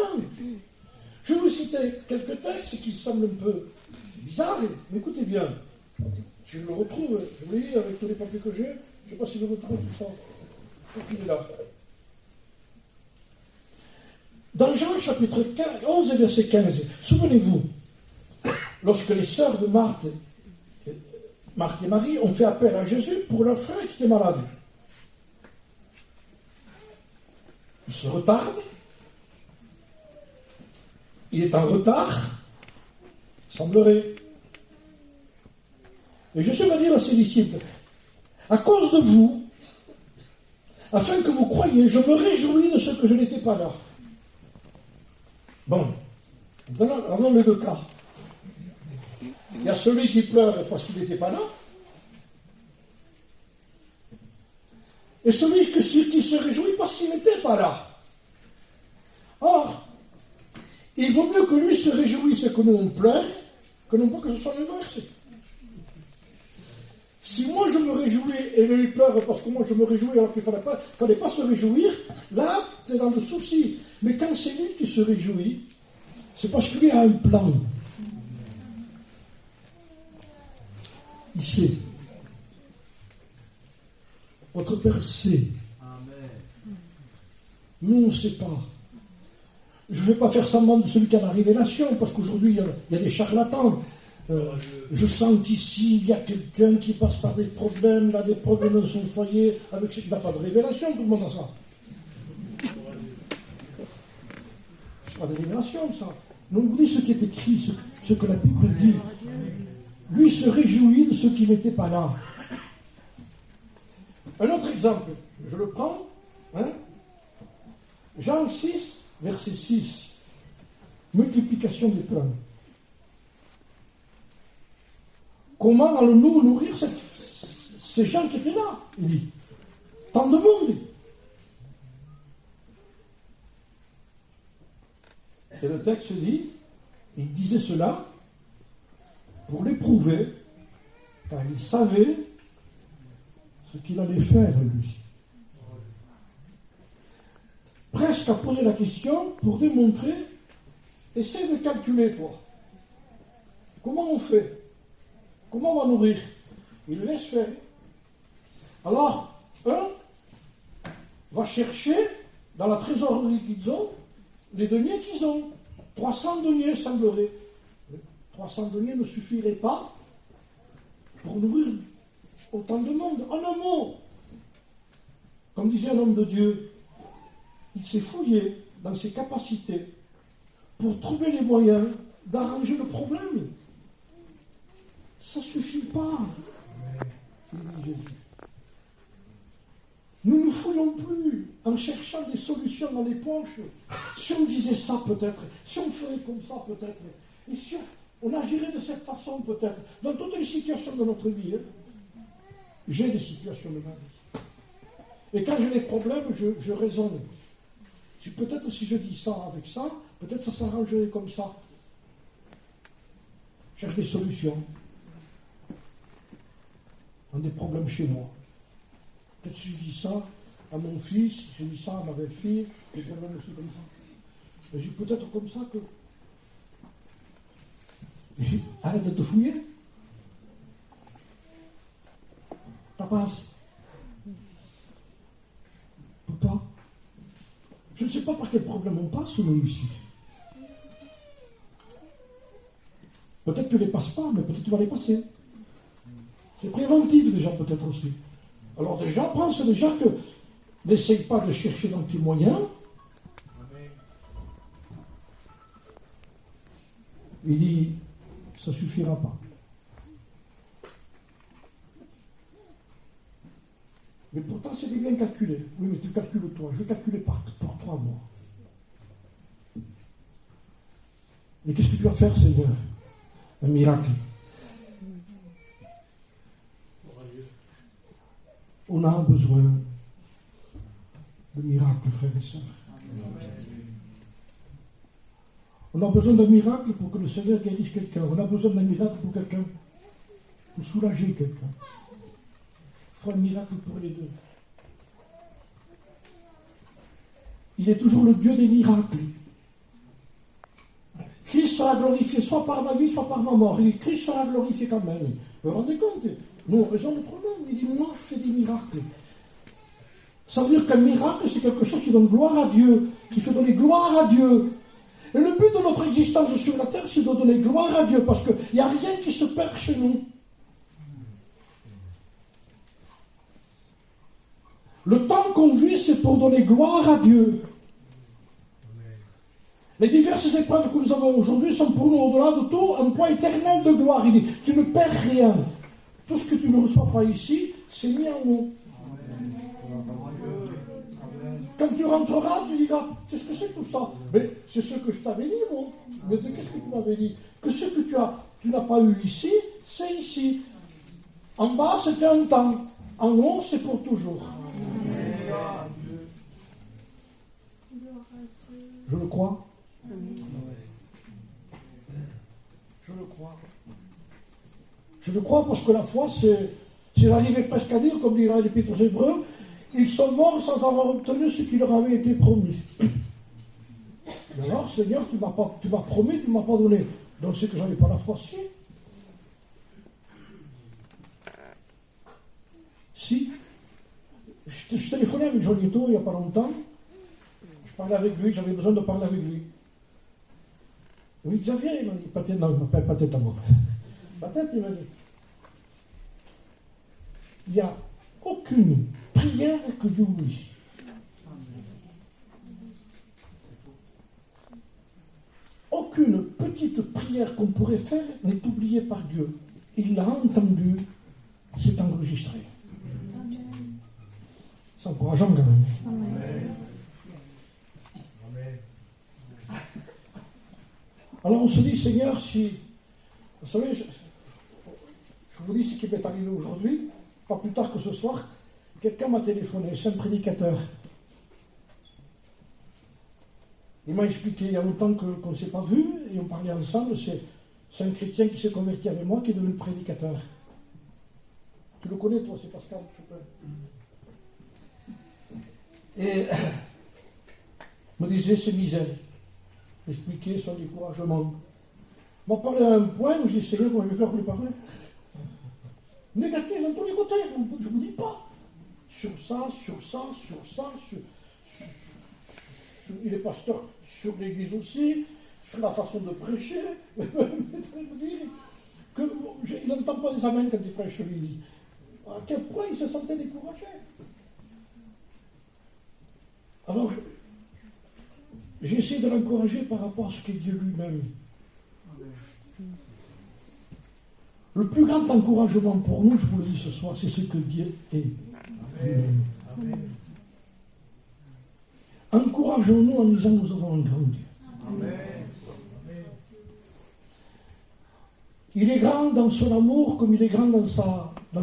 Je vais vous citer quelques textes qui semblent un peu bizarres, mais écoutez bien. Je le retrouve, je vous lis avec tous les papiers que j'ai, je ne sais pas si je le retrouve tout ça. Je crois qu'il est là. Dans Jean chapitre 11 verset 15, souvenez-vous, lorsque les sœurs de Marthe et Marie ont fait appel à Jésus pour leur frère qui était malade. Il se retarde. Il est en retard, semblerait. Et Jésus va dire à ses disciples, à cause de vous, afin que vous croyiez, je me réjouis de ce que je n'étais pas là. Bon, avons les deux cas. Il y a celui qui pleure parce qu'il n'était pas là, et celui qui se réjouit parce qu'il n'était pas là. Or, il vaut mieux que lui se réjouisse et que nous on pleure, que non pas que ce soit l'inverse. Si moi je me réjouis et lui il pleure parce que moi je me réjouis alors qu'il ne fallait pas se réjouir, là, c'est dans le souci. Mais quand c'est lui qui se réjouit, c'est parce que lui a un plan. Il sait. Votre Père sait. Nous, on ne sait pas. Je ne vais pas faire semblant de celui qui a la révélation, parce qu'aujourd'hui, il y a des charlatans. Je sens qu'ici, il y a quelqu'un qui passe par des problèmes, il a des problèmes dans son foyer, avec ce qui n'a pas de révélation, tout le monde a ça. C'est pas de révélation, ça. Donc, vous dites ce qui est écrit, ce que la Bible dit. Lui se réjouit de ce qui n'était pas là. Un autre exemple, je le prends. Jean 6, verset 6. Multiplication des pains. Comment allons-nous nourrir ces gens qui étaient là? Il dit. Tant de monde. Et le texte dit, il disait cela pour l'éprouver, car il savait ce qu'il allait faire, lui. Presque à poser la question pour démontrer, essaie de calculer, toi. Comment on fait? Comment on va nourrir? Il laisse faire. Alors, un va chercher dans la trésorerie qu'ils ont les deniers qu'ils ont. 300 deniers, semblerait. 300 deniers ne suffiraient pas pour nourrir autant de monde. En un mot, comme disait un homme de Dieu, il s'est fouillé dans ses capacités pour trouver les moyens d'arranger le problème. Ça ne suffit pas, dit Jésus. Nous ne nous fouillons plus en cherchant des solutions dans les poches. Si on disait ça peut-être, si on ferait comme ça peut-être, et si on agirait de cette façon peut-être, dans toutes les situations de notre vie. J'ai des situations de ma vie. Et quand j'ai des problèmes, je raisonne. Peut-être si je dis ça avec ça, peut-être ça s'arrangerait comme ça. Je cherche des solutions. Dans des problèmes chez moi. Peut-être si je dis ça à mon fils, je dis ça à ma belle-fille, des problèmes aussi comme ça. Mais j'ai peut-être comme ça que... Arrête de te fouiller. Ça passe. On peut pas. Je ne sais pas par quel problème on passe, nous, ici. Peut-être que tu ne les passes pas, mais peut-être que tu vas les passer. C'est préventif, déjà, peut-être aussi. Alors, déjà, pense déjà que n'essaye pas de chercher dans tes moyens. Il dit, ça ne suffira pas. Mais pourtant, c'est bien calculé. Oui, mais tu calcules toi. Je vais calculer pour 3 mois. Mais qu'est-ce que tu vas faire, Seigneur? Un miracle. On a besoin de miracles, frères et sœurs. On a besoin d'un miracle pour que le Seigneur guérisse quelqu'un. On a besoin d'un miracle pour quelqu'un, pour soulager quelqu'un. Il faut un miracle pour les deux. Il est toujours le Dieu des miracles. Christ sera glorifié soit par ma vie, soit par ma mort. Et Christ sera glorifié quand même. Vous vous rendez compte? Nous, on résout le problème. Il dit, moi, je fais des miracles. Ça veut dire qu'un miracle, c'est quelque chose qui donne gloire à Dieu, qui fait donner gloire à Dieu. Et le but de notre existence sur la terre, c'est de donner gloire à Dieu, parce qu'il n'y a rien qui se perd chez nous. Le temps qu'on vit, c'est pour donner gloire à Dieu. Les diverses épreuves que nous avons aujourd'hui sont pour nous, au-delà de tout, un point éternel de gloire. Il dit, tu ne perds rien. Tout ce que tu ne reçois pas ici, c'est mis en nous. Quand tu rentreras, tu diras, qu'est-ce que c'est tout ça? Mais c'est ce que je t'avais dit, moi. Mais qu'est-ce que tu m'avais dit? Que ce que tu n'as pas eu ici, c'est ici. En bas, c'était un temps. En haut, c'est pour toujours. Je le crois. Je le crois. Je le crois parce que la foi, c'est arrivé presque à dire, comme dira l'Épître aux Hébreux, ils sont morts sans avoir obtenu ce qui leur avait été promis. Mais alors, Seigneur, tu m'as promis, tu ne m'as pas donné. Donc c'est que je n'avais pas la foi. Si. Je téléphonais avec Jolieto il n'y a pas longtemps. Je parlais avec lui, j'avais besoin de parler avec lui. Oui, Xavier, il m'a dit, pas tête à moi. Pas tête, il m'a dit. Il n'y a aucune prière que Dieu oublie. Aucune petite prière qu'on pourrait faire n'est oubliée par Dieu. Il l'a entendu, c'est enregistré. C'est encourageant quand même. Amen. Alors on se dit, Seigneur, si... Vous savez, je vous dis ce qui m'est arrivé aujourd'hui, pas plus tard que ce soir, quelqu'un m'a téléphoné, c'est un prédicateur. Il m'a expliqué il y a longtemps qu'on ne s'est pas vu, et on parlait ensemble, c'est un chrétien qui s'est converti avec moi, qui est devenu prédicateur. Tu le connais toi, c'est Pascal, je peux. Et me disait ses misères, expliquer son découragement. Il m'a parlé à un point où j'ai essayé, comment je vais faire pour lui parler. Négatif dans tous les côtés, je ne vous dis pas. Sur ça. Il est pasteur sur l'église aussi, sur la façon de prêcher. Il n'entend pas des amens quand il prêche, lui. À quel point il se sentait découragé. Alors, j'ai essayé de l'encourager par rapport à ce qu'est Dieu lui-même. Le plus grand encouragement pour nous, je vous le dis ce soir, c'est ce que Dieu est. Amen. Amen. Encourageons-nous en disant nous avons un grand Dieu. Amen. Il est grand dans son amour comme il est grand dans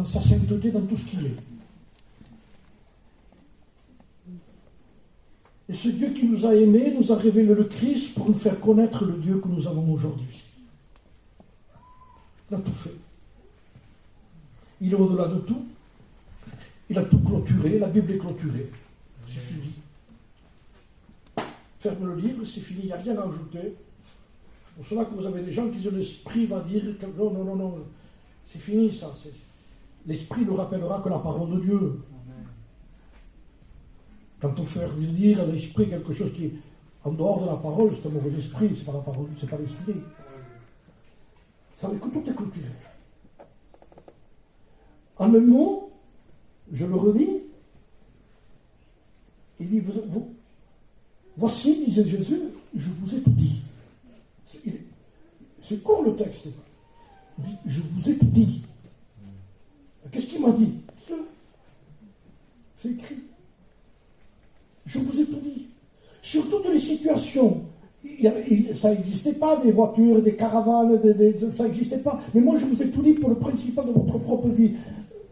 sa sainteté, dans tout ce qu'il est. Et ce Dieu qui nous a aimés nous a révélé le Christ pour nous faire connaître le Dieu que nous avons aujourd'hui. Il a tout fait. Il est au-delà de tout. Il a tout clôturé. La Bible est clôturée. C'est fini. Ferme le livre, c'est fini. Il n'y a rien à ajouter. C'est pour cela que vous avez des gens qui disent l'Esprit va dire que non. C'est fini ça. L'Esprit nous rappellera que la parole de Dieu. Quand on fait dire à l'Esprit quelque chose qui est en dehors de la parole, c'est un mauvais esprit, c'est pas la parole, c'est pas l'Esprit. Ça veut dire que tout est clôturé. En un mot, je le redis, il dit, voici, disait Jésus, je vous ai tout dit. C'est court le texte. Il dit, je vous ai tout dit. Qu'est-ce qu'il m'a dit? C'est écrit. Je vous ai tout dit. Sur toutes les situations, il ça n'existait pas, des voitures, des caravanes, ça n'existait pas. Mais moi, je vous ai tout dit pour le principal de votre propre vie.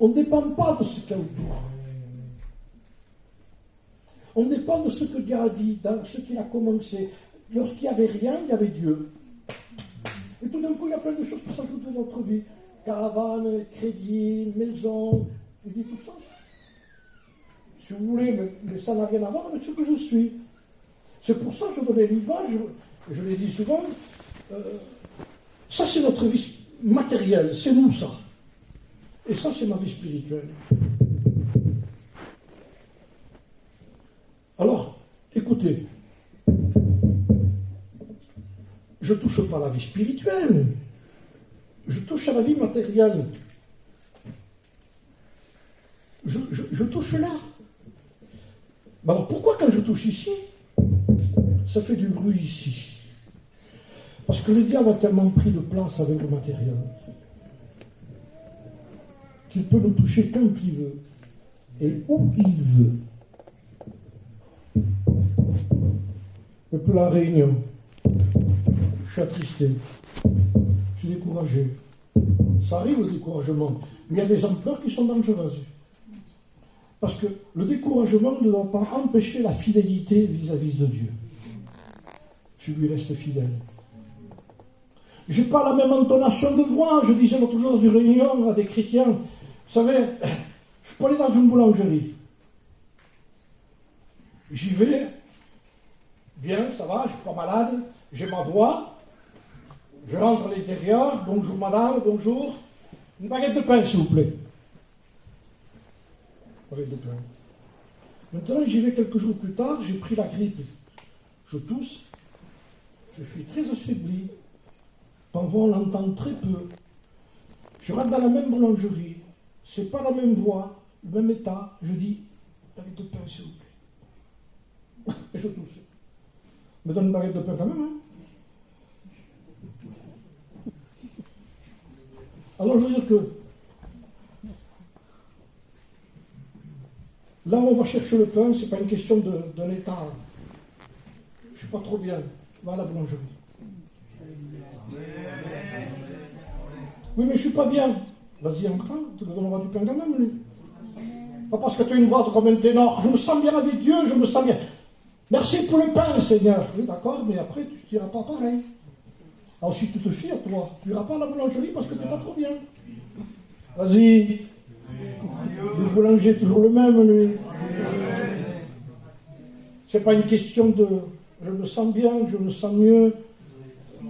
On ne dépend pas de ce qu'il y a autour. On dépend de ce que Dieu a dit, dans ce qu'il a commencé. Lorsqu'il n'y avait rien, il y avait Dieu. Et tout d'un coup, il y a plein de choses qui s'ajoutent dans notre vie. Caravane, crédit, maison, il dit tout ça. Si vous voulez, mais ça n'a rien à voir avec ce que je suis. C'est pour ça que je donnais l'image, je l'ai dit souvent, ça c'est notre vie matérielle, c'est nous ça. Et ça c'est ma vie spirituelle. Alors, écoutez, je ne touche pas à la vie spirituelle, je touche à la vie matérielle. Je touche là. Mais alors pourquoi quand je touche ici, ça fait du bruit ici? Parce que le diable a tellement pris de place avec le matériel qu'il peut nous toucher quand il veut et où il veut. Depuis la réunion, je suis attristé, je suis découragé. Ça arrive le découragement, mais il y a des ampleurs qui sont dangereuses. Parce que le découragement ne doit pas empêcher la fidélité vis-à-vis de Dieu. Je lui reste fidèle. Je n'ai pas la même intonation de voix. Je disais l'autre jour dans une réunion à des chrétiens, vous savez, je peux aller dans une boulangerie. J'y vais, bien, ça va, je ne suis pas malade, j'ai ma voix. Je rentre à l'intérieur, bonjour madame, bonjour. Une baguette de pain, s'il vous plaît. Baguette de pain. Maintenant, j'y vais quelques jours plus tard, j'ai pris la grippe. Je tousse, je suis très affaibli. Parfois, on l'entend très peu. Je rentre dans la même boulangerie, c'est pas la même voix, le même état. Je dis, baguette de pain, s'il vous plaît. Et je tousse. Me donne une baguette de pain quand même, hein. Alors, je veux dire que là où on va chercher le pain, ce n'est pas une question d'un état. Je ne suis pas trop bien. Va à la boulangerie. Oui, mais je ne suis pas bien. Vas-y, encore, tu me donneras du pain quand même, lui. Pas parce que tu as une voix comme un ténor. Je me sens bien avec Dieu, je me sens bien. Merci pour le pain, Seigneur. Oui, d'accord, mais après, tu ne diras pas pareil. Alors, si tu te fies à toi, tu n'iras pas à la boulangerie parce que tu n'es pas trop bien. Vas-y. Le boulanger est toujours le même, lui. C'est pas une question de je me sens bien, je me sens mieux.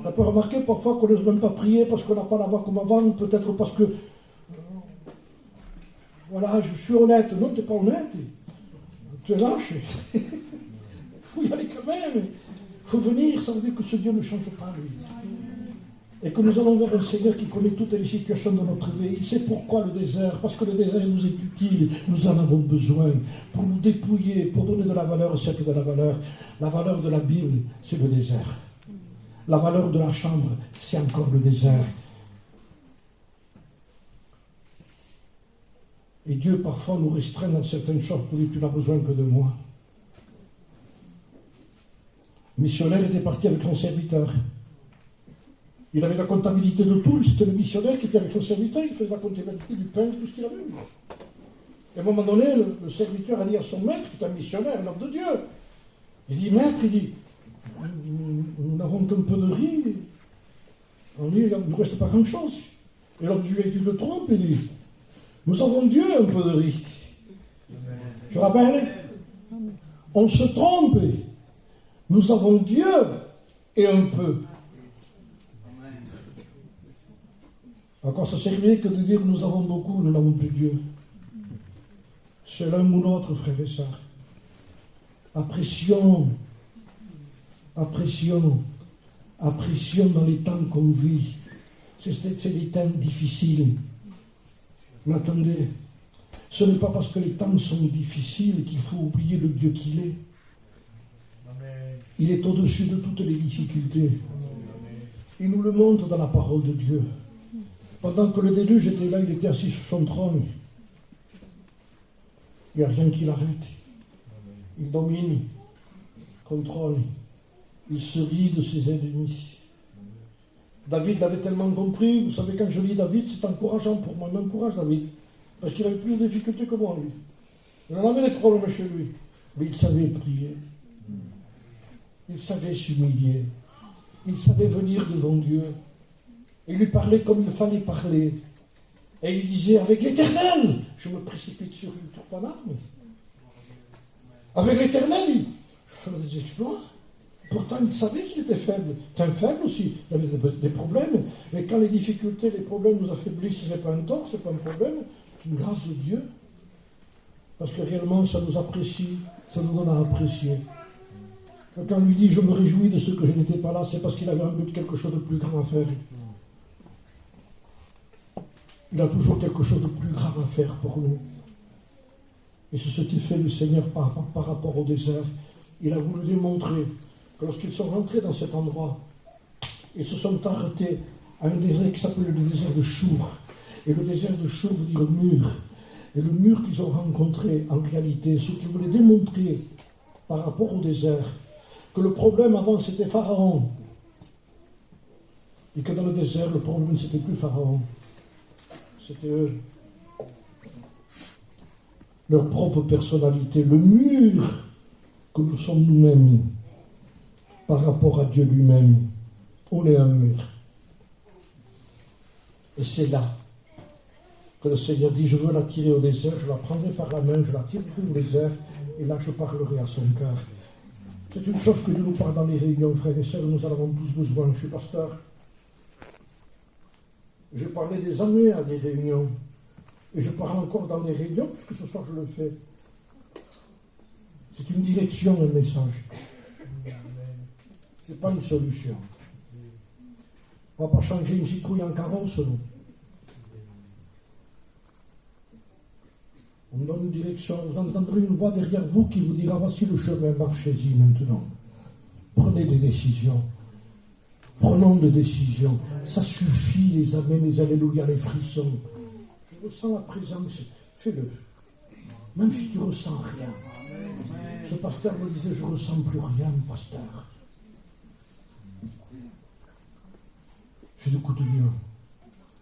On peut remarquer parfois qu'on n'ose même pas prier parce qu'on n'a pas la voix comme avant, peut-être parce que voilà, je suis honnête. Non, tu n'es pas honnête. Tu es lâche. Il faut y aller quand même. Il faut venir, ça veut dire que ce Dieu ne change pas, lui. Et que nous allons vers un Seigneur qui connaît toutes les situations de notre vie. Il sait pourquoi le désert. Parce que le désert nous est utile. Nous en avons besoin pour nous dépouiller, pour donner de la valeur au cercle de la valeur. La valeur de la Bible, c'est le désert. La valeur de la chambre, c'est encore le désert. Et Dieu, parfois, nous restreint dans certaines choses pour dire, tu n'as besoin que de moi. Le missionnaire était parti avec son serviteur. Il avait la comptabilité de tout, c'était le missionnaire qui était avec son serviteur, il faisait la comptabilité du pain, tout ce qu'il avait eu. Et à un moment donné, le serviteur a dit à son maître, qui est un missionnaire, un homme de Dieu, il dit, maître, nous n'avons qu'un peu de riz, on dit, il ne nous reste pas grand-chose. Et l'homme de Dieu, tu te trompes, il dit, nous avons Dieu un peu de riz. Je rappelle, on se trompe, nous avons Dieu et un peu. Encore, ça servirait que de dire nous avons beaucoup, nous n'avons plus Dieu. C'est l'un ou l'autre, frères et sœurs. Apprécions dans les temps qu'on vit. C'est des temps difficiles. Mais attendez, ce n'est pas parce que les temps sont difficiles qu'il faut oublier le Dieu qu'il est. Il est au-dessus de toutes les difficultés. Il nous le montre dans la parole de Dieu. Pendant que le déluge était là, il était assis sur son trône. Il n'y a rien qui l'arrête. Il domine, contrôle. Il se rit de ses ennemis. David l'avait tellement compris. Vous savez, quand je lis David, c'est encourageant pour moi. Il m'encourage, David. Parce qu'il avait plus de difficultés que moi, lui. Il en avait des problèmes chez lui. Mais il savait prier. Il savait s'humilier. Il savait venir devant Dieu. Il lui parlait comme il fallait parler. Et il disait, avec l'Éternel, je me précipite sur une tour en arme. Avec l'Éternel, il faisait des exploits. Pourtant, il savait qu'il était faible. C'est un faible aussi. Il avait des problèmes. Mais quand les difficultés, les problèmes nous affaiblissent, ce n'est pas un tort, ce n'est pas un problème. C'est une grâce de Dieu. Parce que réellement, ça nous apprécie. Ça nous donne à apprécier. Quand on lui dit, je me réjouis de ce que je n'étais pas là, c'est parce qu'il avait un but, quelque chose de plus grand à faire. Il a toujours quelque chose de plus grand à faire pour nous. Et c'est ce qu'il fait le Seigneur par rapport au désert. Il a voulu démontrer que lorsqu'ils sont rentrés dans cet endroit, ils se sont arrêtés à un désert qui s'appelle le désert de Chour. Et le désert de Chour veut dire mur. Et le mur qu'ils ont rencontré, en réalité, ce qu'ils voulaient démontrer par rapport au désert, que le problème avant c'était Pharaon. Et que dans le désert, le problème c'était plus Pharaon. C'était eux. Leur propre personnalité, le mur que nous sommes nous-mêmes par rapport à Dieu lui-même. On est un mur. Et c'est là que le Seigneur dit, je veux la tirer au désert, je la prendrai par la main, je la tirerai au désert, et là je parlerai à son cœur. C'est une chose que Dieu nous parle dans les réunions, frères et sœurs, nous en avons tous besoin. Je suis pasteur. J'ai parlé des années à des réunions. Et je parle encore dans des réunions, puisque ce soir je le fais. C'est une direction, un message. Ce n'est pas une solution. On ne va pas changer une citrouille en carrosse, non. On donne une direction. Vous entendrez une voix derrière vous qui vous dira, voici le chemin, marchez-y maintenant. Prenez des décisions. Prenons des décisions. Ça suffit, les amens, les alléluia, les frissons. Je ressens la présence. Fais-le. Même si tu ne ressens rien. Ce pasteur me disait, je ne ressens plus rien, pasteur. Je dis, écoute bien.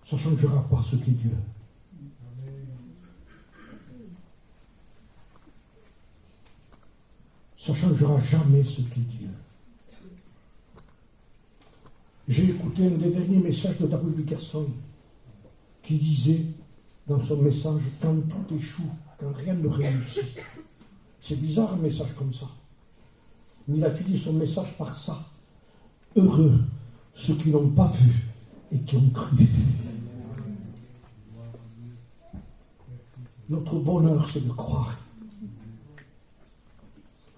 Ça ne changera pas ce qu'est Dieu. Ça ne changera jamais ce qu'est Dieu. J'ai écouté un des derniers messages de W. Wilkerson qui disait dans son message, quand tout échoue, quand rien ne réussit. C'est bizarre un message comme ça. Mais il a fini son message par ça. Heureux ceux qui n'ont pas vu et qui ont cru. Notre bonheur, c'est de croire.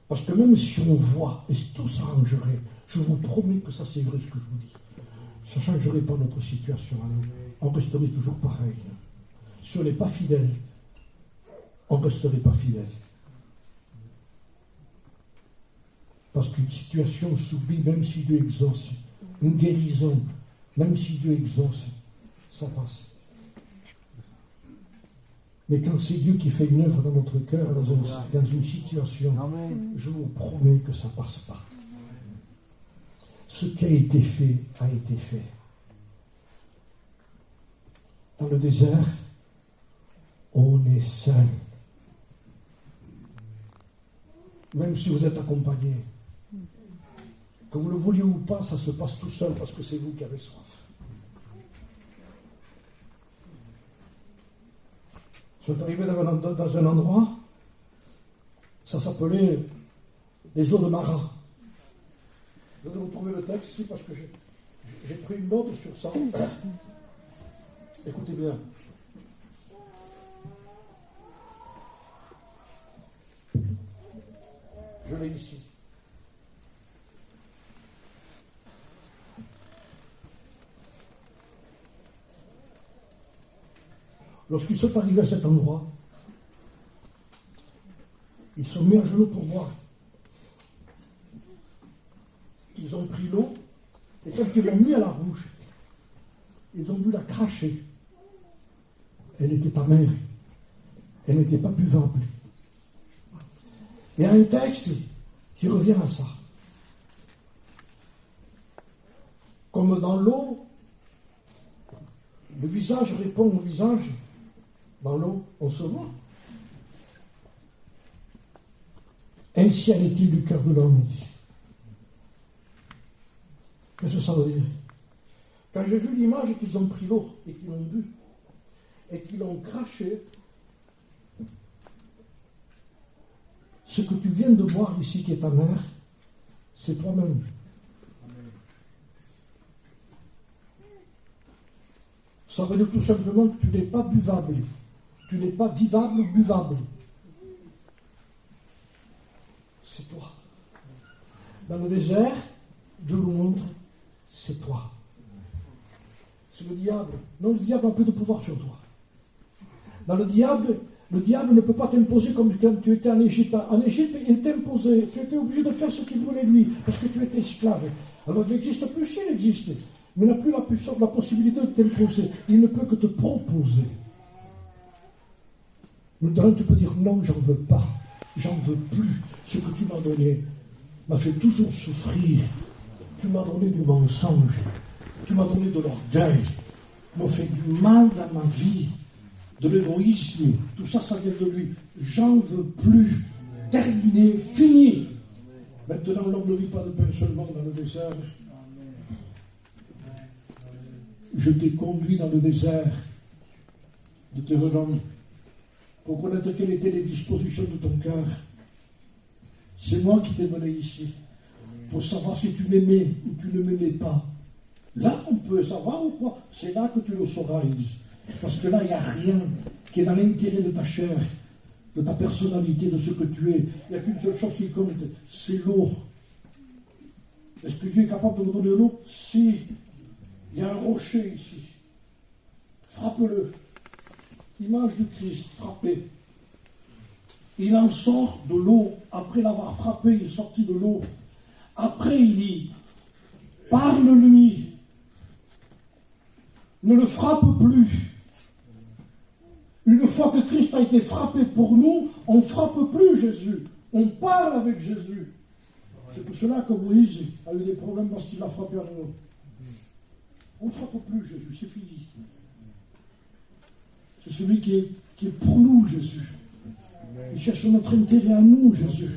Parce que même si on voit, et tout s'arrangerait, je vous promets que ça c'est vrai ce que je vous dis, ça ne changerait pas notre situation à nous. On resterait toujours pareil. Si on n'est pas fidèle, on ne resterait pas fidèle. Parce qu'une situation s'oublie, même si Dieu exauce. Une guérison, même si Dieu exauce, ça passe. Mais quand c'est Dieu qui fait une œuvre dans notre cœur, dans une situation, je vous promets que ça ne passe pas. Ce qui a été fait, a été fait. Dans le désert, on est seul. Même si vous êtes accompagné. Que vous le vouliez ou pas, ça se passe tout seul parce que c'est vous qui avez soif. Je suis arrivé dans un endroit, ça s'appelait les eaux de Mara. Je vais retrouver le texte ici parce que j'ai pris une note sur ça. Écoutez bien. Je l'ai ici. Lorsqu'ils sont arrivés à cet endroit, ils sont mis à genoux pour boire. Ils ont pris l'eau, et quand ils l'ont mis à la bouche, ils ont dû la cracher. Elle était amère. Elle n'était pas buvable. Il y a un texte qui revient à ça. Comme dans l'eau, le visage répond au visage. Dans l'eau, on se voit. Ainsi en est-il du cœur de l'homme, il dit. Qu'est-ce que ça veut dire? Quand j'ai vu l'image qu'ils ont pris l'eau et qu'ils l'ont bu, et qu'ils l'ont craché, ce que tu viens de boire ici qui est ta mère, c'est toi-même. Ça veut dire tout simplement que tu n'es pas buvable. Tu n'es pas vivable ou buvable. C'est toi. Dans le désert, Dieu nous montre, c'est toi. C'est le diable. Non, le diable a peu de pouvoir sur toi. Dans le diable ne peut pas t'imposer comme quand tu étais en Égypte. En Égypte, il t'imposait. Tu étais obligé de faire ce qu'il voulait lui, parce que tu étais esclave. Alors il n'existe plus, s'il existe. Mais il n'a plus la possibilité de t'imposer. Il ne peut que te proposer. Maintenant, tu peux dire non, j'en veux pas. J'en veux plus. Ce que tu m'as donné m'a fait toujours souffrir. Tu m'as donné du mensonge. Tu m'as donné de l'orgueil. M'a fait du mal dans ma vie. De l'égoïsme. Tout ça, ça vient de lui. J'en veux plus. Terminé, fini. Maintenant, l'homme ne vit pas de pain seulement dans le désert. Je t'ai conduit dans le désert de Deutéronome pour connaître quelles étaient les dispositions de ton cœur. C'est moi qui t'ai donné ici pour savoir si tu m'aimais ou tu ne m'aimais pas. Là, on peut savoir ou quoi? C'est là que tu le sauras, il dit. Parce que là, il n'y a rien qui est dans l'intérêt de ta chair, de ta personnalité, de ce que tu es. Il n'y a qu'une seule chose qui compte, c'est l'eau. Est-ce que Dieu est capable de me donner l'eau? Si. Il y a un rocher ici. Frappe-le. Image du Christ, frappé. Il en sort de l'eau. Après l'avoir frappé, il est sorti de l'eau. Après, il dit, parle-lui. Ne le frappe plus. Une fois que Christ a été frappé pour nous, on ne frappe plus Jésus. On parle avec Jésus. C'est pour cela que Moïse a eu des problèmes parce qu'il a frappé à nous. On ne frappe plus Jésus, c'est fini. C'est celui qui est pour nous, Jésus. Il cherche notre intérêt à nous, Jésus.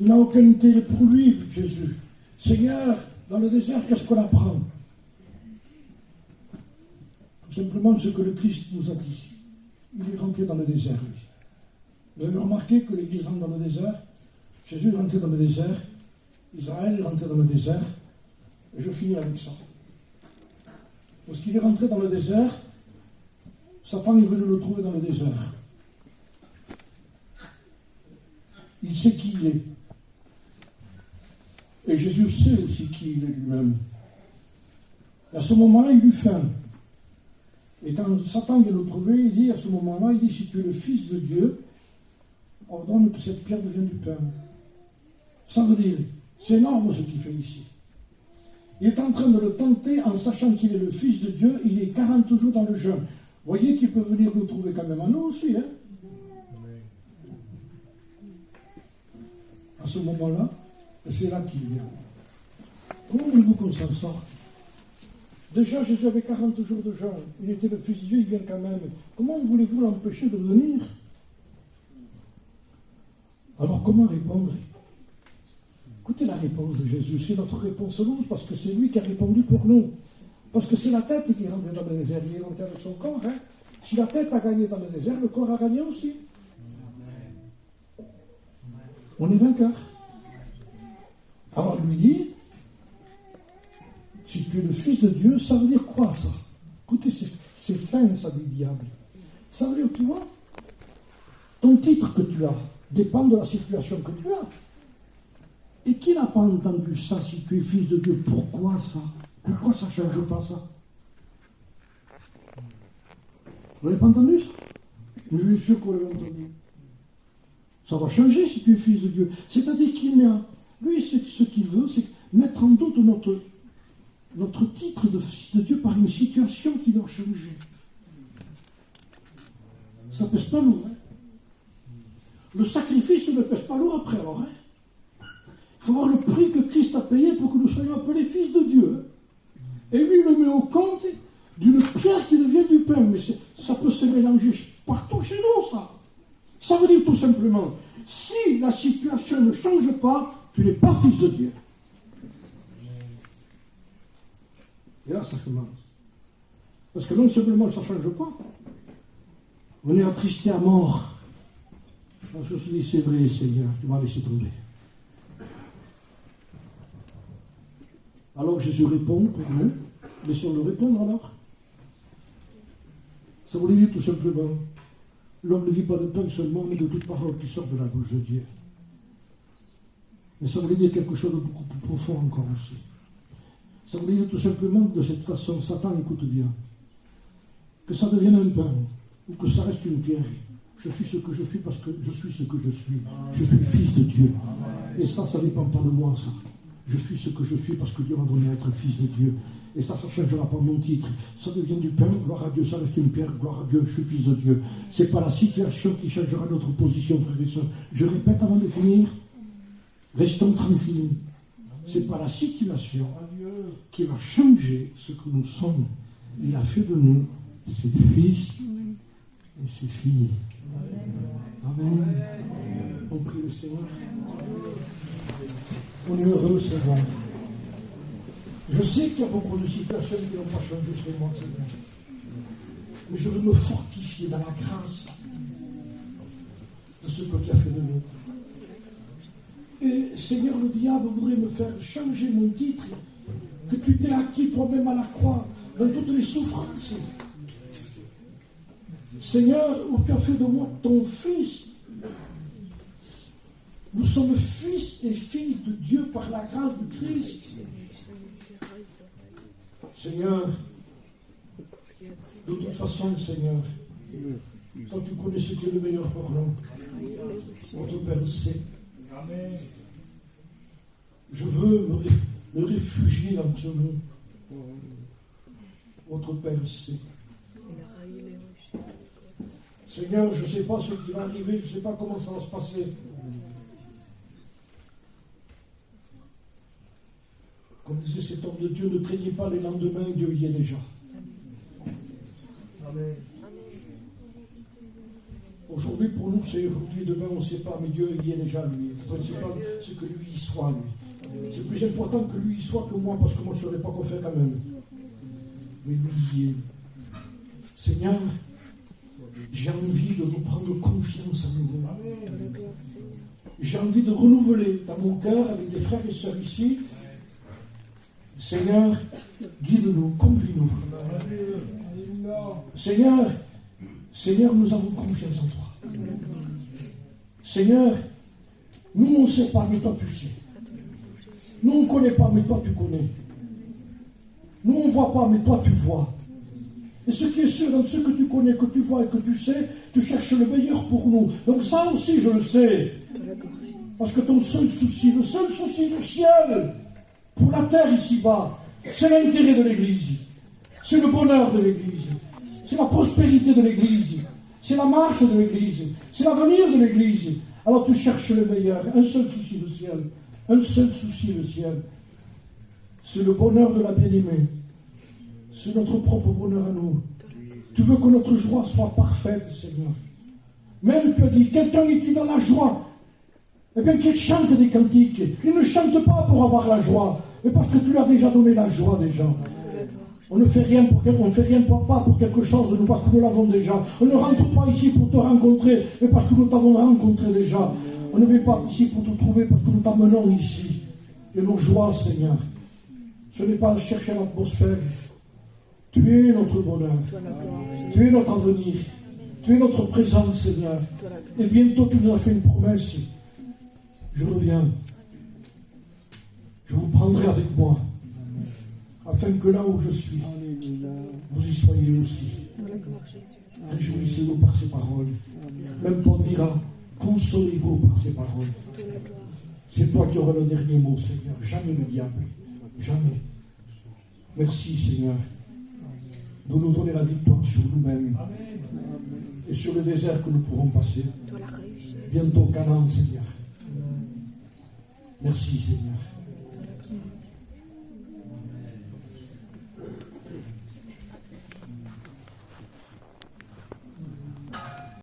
Il n'a aucun intérêt pour lui, Jésus. Seigneur, dans le désert, qu'est-ce qu'on apprend? Tout simplement ce que le Christ nous a dit. Il est rentré dans le désert, lui. Vous avez remarqué que l'Église rentre dans le désert. Jésus est rentré dans le désert. Israël est rentré dans le désert. Et je finis avec ça. Lorsqu'il est rentré dans le désert, Satan est venu le trouver dans le désert. Il sait qui il est. Et Jésus sait aussi qui il est lui-même. Et à ce moment-là, il eut faim. Et quand Satan vient le trouver, il dit, à ce moment-là, il dit, si tu es le Fils de Dieu, ordonne que cette pierre devienne du pain. Ça veut dire, c'est énorme ce qu'il fait ici. Il est en train de le tenter en sachant qu'il est le Fils de Dieu, il est 40 jours dans le jeûne. Vous voyez qu'il peut venir nous trouver quand même à nous aussi, hein? À ce moment-là, c'est là qu'il vient. Comment voulez-vous qu'on s'en sorte? Déjà, Jésus avait 40 jours de jeûne. Il était le Fils de Dieu, il vient quand même. Comment voulez-vous l'empêcher de venir? Alors, comment répondre? Écoutez la réponse de Jésus. C'est notre réponse à nous, parce que c'est lui qui a répondu pour nous. Parce que c'est la tête qui est rentrée dans le désert. Il est rentré avec son corps. Hein? Si la tête a gagné dans le désert, le corps a gagné aussi. On est vainqueur. Alors, lui dit, si tu es le Fils de Dieu, ça veut dire quoi ça? Écoutez, c'est fin ça du diable. Ça veut dire, tu vois, ton titre que tu as dépend de la situation que tu as. Et qui n'a pas entendu ça si tu es Fils de Dieu? Pourquoi ça? Pourquoi ça ne change pas ça? Vous n'avez pas entendu ça? Mais bien sûr qu'on l'a entendu. Ça va changer si tu es Fils de Dieu. C'est-à-dire qu'il met, lui, ce qu'il veut, c'est mettre en doute notre titre de Fils de Dieu par une situation qui doit changer. Ça ne pèse pas lourd. Hein? Le sacrifice ne pèse pas lourd après alors. Hein? Il faut voir le prix que Christ a payé pour que nous soyons appelés fils de Dieu. Et lui, il le met au compte d'une pierre qui devient du pain. Mais ça peut se mélanger partout chez nous, ça. Ça veut dire tout simplement, si la situation ne change pas, tu n'es pas fils de Dieu. Et là, ça commence. Parce que non seulement ça ne change pas, on est attristé à mort. On se dit, c'est vrai, Seigneur, tu m'as laissé tomber. Alors Jésus répond pour nous. Laissons-le répondre alors. Ça voulait dire tout simplement, l'homme ne vit pas de pain seulement, mais de toute parole qui sort de la bouche de Dieu. Mais ça voulait dire quelque chose de beaucoup plus profond encore aussi. Ça voulait dire tout simplement de cette façon, Satan, écoute bien, que ça devienne un pain, ou que ça reste une pierre. Je suis ce que je suis parce que je suis ce que je suis. Je suis fils de Dieu. Et ça ne dépend pas de moi, ça. Je suis ce que je suis parce que Dieu m'a donné à être fils de Dieu. Et ça ne changera pas mon titre. Ça devient du pain, gloire à Dieu, ça reste une pierre, gloire à Dieu, je suis fils de Dieu. Ce n'est pas la situation qui changera notre position, frères et sœurs. Je répète avant de finir, restons tranquilles. Ce n'est pas la situation qui va changer ce que nous sommes. Il a fait de nous ses fils et ses filles. Amen. On prie le Seigneur. On est heureux, Seigneur. Je sais qu'il y a beaucoup de situations qui n'ont pas changé chez moi, Seigneur. Mais je veux me fortifier dans la grâce de ce que tu as fait de nous. Et Seigneur, le diable voudrait me faire changer mon titre que tu t'es acquis toi-même à la croix, dans toutes les souffrances. Seigneur, où tu as fait de moi ton fils. Nous sommes fils et filles de Dieu par la grâce du Christ. Seigneur, de toute façon, Seigneur, toi tu connais ce qui est le meilleur pour nous. Notre Père sait. Je veux me réfugier dans ce nom. Votre Père sait. Seigneur, je ne sais pas ce qui va arriver, je ne sais pas comment ça va se passer. Comme disait cet homme de Dieu, ne craignez pas les lendemains, Dieu y est déjà. Amen. Aujourd'hui, pour nous, c'est aujourd'hui, demain, on ne sait pas, mais Dieu y est déjà, lui. Le principal, c'est que lui y soit, lui. C'est plus important que lui y soit que moi, parce que moi, je ne saurais pas quoi faire quand même. Mais lui y est. Seigneur, j'ai envie de reprendre confiance en nous. J'ai envie de renouveler dans mon cœur, avec des frères et sœurs ici, Seigneur, guide-nous, conduis-nous. Seigneur, nous avons confiance en toi. Seigneur, nous on ne sait pas, mais toi tu sais. Nous on ne connaît pas, mais toi tu connais. Nous on ne voit pas, mais toi tu vois. Et ce qui est sûr, dans ce que tu connais, que tu vois et que tu sais, tu cherches le meilleur pour nous. Donc ça aussi je le sais. Parce que ton seul souci, le seul souci du ciel, pour la terre ici-bas, c'est l'intérêt de l'Église, c'est le bonheur de l'Église, c'est la prospérité de l'Église, c'est la marche de l'Église, c'est l'avenir de l'Église. Alors tu cherches le meilleur, un seul souci, le ciel, un seul souci, le ciel. C'est le bonheur de la bien-aimée, c'est notre propre bonheur à nous. Tu veux que notre joie soit parfaite, Seigneur. Même tu as dit, quelqu'un est dans la joie, eh bien qu'il chante des cantiques. Il ne chante pas pour avoir la joie, mais parce que tu lui as déjà donné la joie déjà. On ne fait rien pas pour quelque chose, nous, parce que nous l'avons déjà. On ne rentre pas ici pour te rencontrer, mais parce que nous t'avons rencontré déjà. On ne vient pas ici pour te trouver, parce que nous t'amenons ici. Et nos joies, Seigneur, ce n'est pas chercher l'atmosphère. Tu es notre bonheur. Tu es notre avenir. Tu es notre présence, Seigneur. Et bientôt, tu nous as fait une promesse. Je reviens. Je vous prendrai avec moi, afin que là où je suis, vous y soyez aussi. Réjouissez-vous par ces paroles. Même Paul dira, consolez-vous par ces paroles. C'est toi qui auras le dernier mot, Seigneur. Jamais le diable. Jamais. Merci, Seigneur, de nous donner la victoire sur nous-mêmes et sur le désert que nous pourrons passer. Bientôt Canaan, Seigneur. Merci, Seigneur.